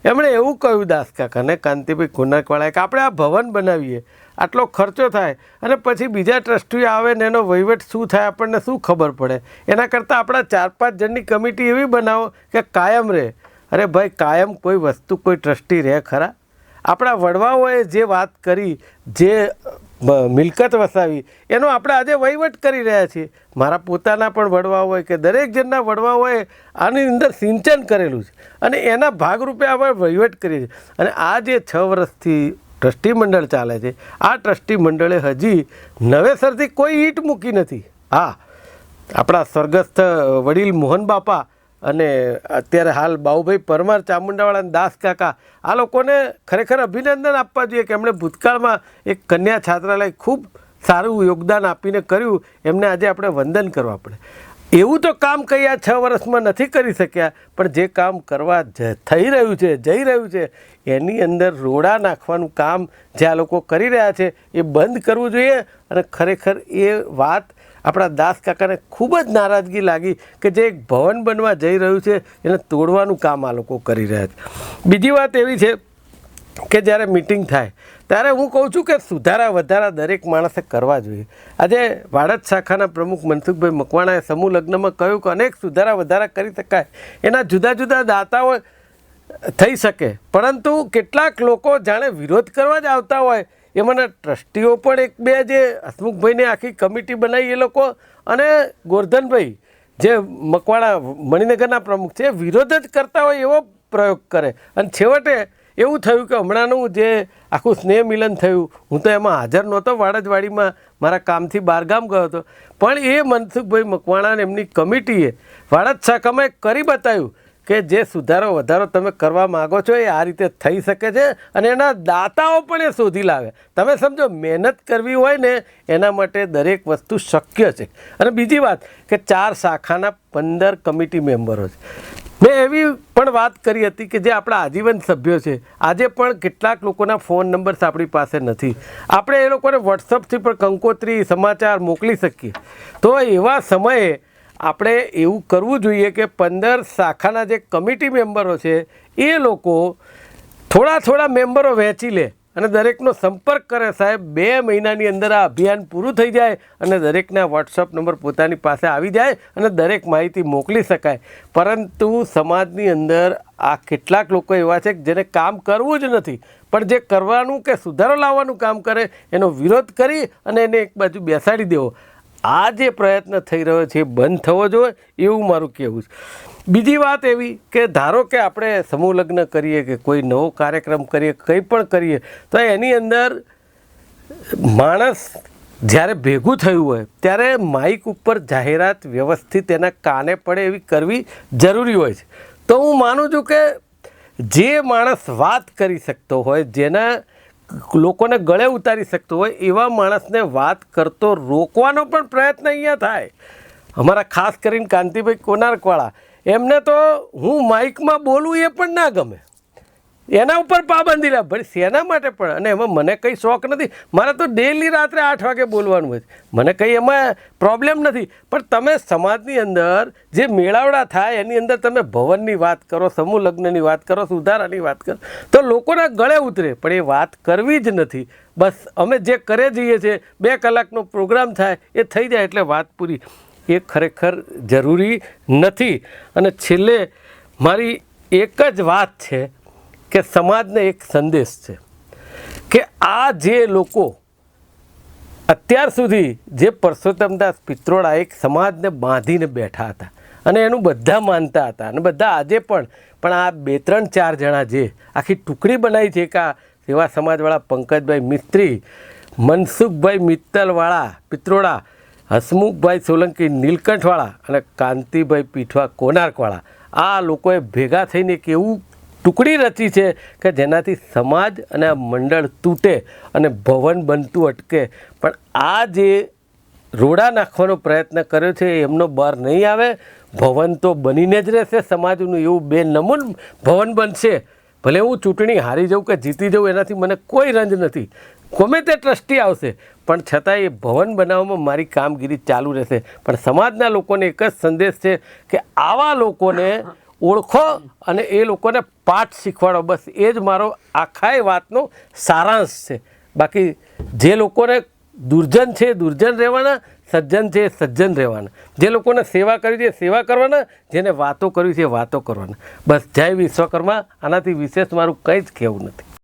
એમણે એવું કહ્યું દાસ કાકાને, કાંતિભાઈ કોનારકવાળાએ, કે આપણે આ ભવન બનાવીએ, આટલો ખર્ચો થાય અને પછી બીજા ટ્રસ્ટીઓ આવે ને એનો વહીવટ શું થાય આપણને શું ખબર પડે? એના કરતાં આપણા 4-5 જણની કમિટી એવી બનાવો કે કાયમ રહે. અરે ભાઈ કાયમ કોઈ વસ્તુ કોઈ ટ્રસ્ટી રહે ખરા? આપણા વડવાઓએ જે વાત કરી, જે મિલકત વસાવી, એનો આપણે આજે વહીવટ કરી રહ્યા છીએ. મારા પોતાના પણ વડવાઓ હોય કે દરેક જણના વડવાઓએ આની અંદર સિંચન કરેલું છે અને એના ભાગરૂપે આપણે વહીવટ કરીએ છીએ. અને આ જે 6 વર્ષથી ટ્રસ્ટી મંડળ ચાલે છે, આ ટ્રસ્ટી મંડળે હજી નવેસરથી કોઈ ઈંટ મૂકી નથી. હા, આપણા સ્વર્ગસ્થ વડીલ મોહન બાપા અને અત્યારે હાલ બાઉભાઈ પરમાર ચામુંડાવાળા દાસ કાકા, આ લોકોને ખરેખર અભિનંદન આપવા જોઈએ કે એમણે ભૂતકાળમાં એક કન્યા છાત્રાલય ખૂબ સારું યોગદાન આપીને કર્યું. એમને આજે આપણે વંદન કરવા પડે. એવું તો કામ કંઈ આ 6 વર્ષમાં નથી કરી શક્યા, પણ જે કામ કરવા થઈ રહ્યું છે, જઈ રહ્યું છે, એની અંદર રોડા નાખવાનું કામ જે આ લોકો કરી રહ્યા છે એ બંધ કરવું જોઈએ. અને ખરેખર એ વાત આપણા દાસ કાકાને ખૂબ જ નારાજગી લાગી કે જે એક ભવન બનવા જઈ રહ્યું છે એને તોડવાનું કામ આ લોકો કરી રહ્યા છે. બીજી વાત એવી છે કે જ્યારે મિટિંગ થાય ત્યારે હું કહું છું કે સુધારા વધારા દરેક માણસે કરવા જોઈએ. આજે વાડજ શાખાના પ્રમુખ મનસુખભાઈ મકવાણાએ સમૂહ લગ્નમાં કહ્યું કે અનેક સુધારા વધારા કરી શકાય, એના જુદા જુદા દાતાઓ થઈ શકે, પરંતુ કેટલાક લોકો જાણે વિરોધ કરવા જ આવતા હોય. એમાંના ટ્રસ્ટીઓ પણ 1-2 જે હસમુખભાઈને આખી કમિટી બનાવી એ લોકો, અને ગોરધનભાઈ જે મકવાણા મણિનગરના પ્રમુખ છે, વિરોધ જ કરતા હોય એવો પ્રયોગ કરે. અને છેવટે એવું થયું કે હમણાંનું જે આખું સ્નેહ મિલન થયું, હું તો એમાં હાજર નહોતો, વાડજવાડીમાં મારા કામથી બહારગામ ગયો હતો, પણ એ મનસુખભાઈ મકવાણા એમની કમિટીએ વાડજ શાખામાં કરી બતાવ્યું કે જે સુધારો વધારો તમે કરવા માગો છો એ આ રીતે થઈ શકે છે, અને એના દાતાઓ પણ એ શોધી લાવે. તમે સમજો, મહેનત કરવી હોય ને એના માટે દરેક વસ્તુ શક્ય છે. અને બીજી વાત કે 4 શાખાના 15 કમિટી મેમ્બરો છે. મેં એવી પણ વાત કરી હતી કે જે આપણા આજીવન સભ્યો છે, આજે પણ કેટલાક લોકોના ફોન નંબર્સ આપણી પાસે નથી. આપણે એ લોકોને વોટ્સઅપથી પણ કંકોત્રી સમાચાર મોકલી શકીએ. તો એવા સમયે આપણે એવું કરવું જોઈએ કે 15 શાખાના જે કમિટી મેમ્બરો છે એ લોકો થોડા મેમ્બરો વહેંચી લે અને દરેકનો સંપર્ક કરે. સાહેબ 2 મહિનાની અંદર આ અભિયાન પૂરું થઈ જાય અને દરેકના વોટ્સઅપ નંબર પોતાની પાસે આવી જાય અને દરેક માહિતી મોકલી શકાય. પરંતુ સમાજની અંદર આ કેટલાક લોકો એવા છે કે જેને કામ કરવું જ નથી, પણ જે કરવાનું કે સુધારો લાવવાનું કામ કરે એનો વિરોધ કરી અને એને એક બાજુ બેસાડી દેવો. આ જે પ્રયત્ન થઈ રહ્યો છે એ બંધ થવો જોઈએ એવું મારું કહેવું છે. બીજી વાત એવી કે ધારો કે આપણે સમૂહ લગ્ન કરીએ કે કોઈ નવો કાર્યક્રમ કરીએ, કંઈ પણ કરીએ, તો એની અંદર માણસ જ્યારે ભેગું થયું હોય ત્યારે માઇક ઉપર જાહેરાત વ્યવસ્થિત એના કાને પડે એવી કરવી જરૂરી હોય છે. તો હું માનું છું કે જે માણસ વાત કરી શકતો હોય, જેના લોકોને ગળે ઉતારી શકતો હોય, એવા માણસને વાત કરતો રોકવાનો પણ પ્રયત્ન અહીંયા થાય. અમારા ખાસ કરીને કાંતિભાઈ કોનારકવાળા, એમને તો હું માઇકમાં બોલું એ પણ ના ગમે, એના ઉપર પાબંદી લાવ. ભાઈ શેના માટે પણ? અને એમાં મને કંઈ શોખ નથી, મારે તો ડેલી રાત્રે 8 વાગે બોલવાનું હોય, મને કંઈ એમાં પ્રોબ્લેમ નથી. પણ તમે સમાજની અંદર જે મેળાવડા થાય એની અંદર તમે ભવનની વાત કરો, સમૂહ લગ્નની વાત કરો, સુધારાની વાત કરો, તો લોકોના ગળે ઉતરે. પણ એ વાત કરવી જ નથી. બસ અમે જે કરે જઈએ છીએ, 2 કલાકનો પ્રોગ્રામ થાય એ થઈ જાય એટલે વાત પૂરી. એ ખરેખર જરૂરી નથી. અને છેલ્લે મારી એક જ વાત છે કે સમાજને એક સંદેશ છે કે આ જે લોકો અત્યાર સુધી જે પરસોત્તમદાસ પિત્રોડા એક સમાજને બાંધીને બેઠા હતા અને એનું બધા માનતા હતા અને બધા આજે પણ આ 2-3-4 જણા જે આખી ટુકડી બનાવી છે કે આ સેવા સમાજવાળા પંકજભાઈ મિસ્ત્રી, મનસુખભાઈ મિત્તલવાળા પિત્રોડા, હસમુખભાઈ સોલંકી નીલકંઠવાળા અને કાંતિભાઈ પીઠવા કોનાર્કવાળા, આ લોકોએ ભેગા થઈને એક એવું ટુકડી રચી છે કે જેનાથી સમાજ અને આ મંડળ તૂટે અને ભવન બનતું અટકે. પણ આ જે રોડા નાખવાનો પ્રયત્ન કર્યો છે એમનો બહાર નહીં આવે. ભવન તો બનીને જ રહેશે સમાજનું, એવું બેનમૂન ભવન બનશે. ભલે હું ચૂંટણી હારી જાઉં કે જીતી જાઉં એનાથી મને કોઈ રંજ નથી, ગમે તે ટ્રસ્ટી આવશે, પણ છતાં એ ભવન બનાવવામાં મારી કામગીરી ચાલુ રહેશે. પણ સમાજના લોકોને એક જ સંદેશ છે કે આવા લોકોને ઓળખો અને એ લોકોને પાઠ શીખવાડો. બસ એ જ મારો આખા વાતનો સારાંશ છે. બાકી જે લોકોને દુર્જન છે દુર્જન રહેવાના, સજ્જન છે સજ્જન રહેવાના. જે લોકોને સેવા કરવી છે સેવા કરવાના, જેને વાતો કરવી છે વાતો કરવાના. બસ જય વિશ્વકર્મા. આનાથી વિશેષ મારું કંઈ જ કહેવું નથી.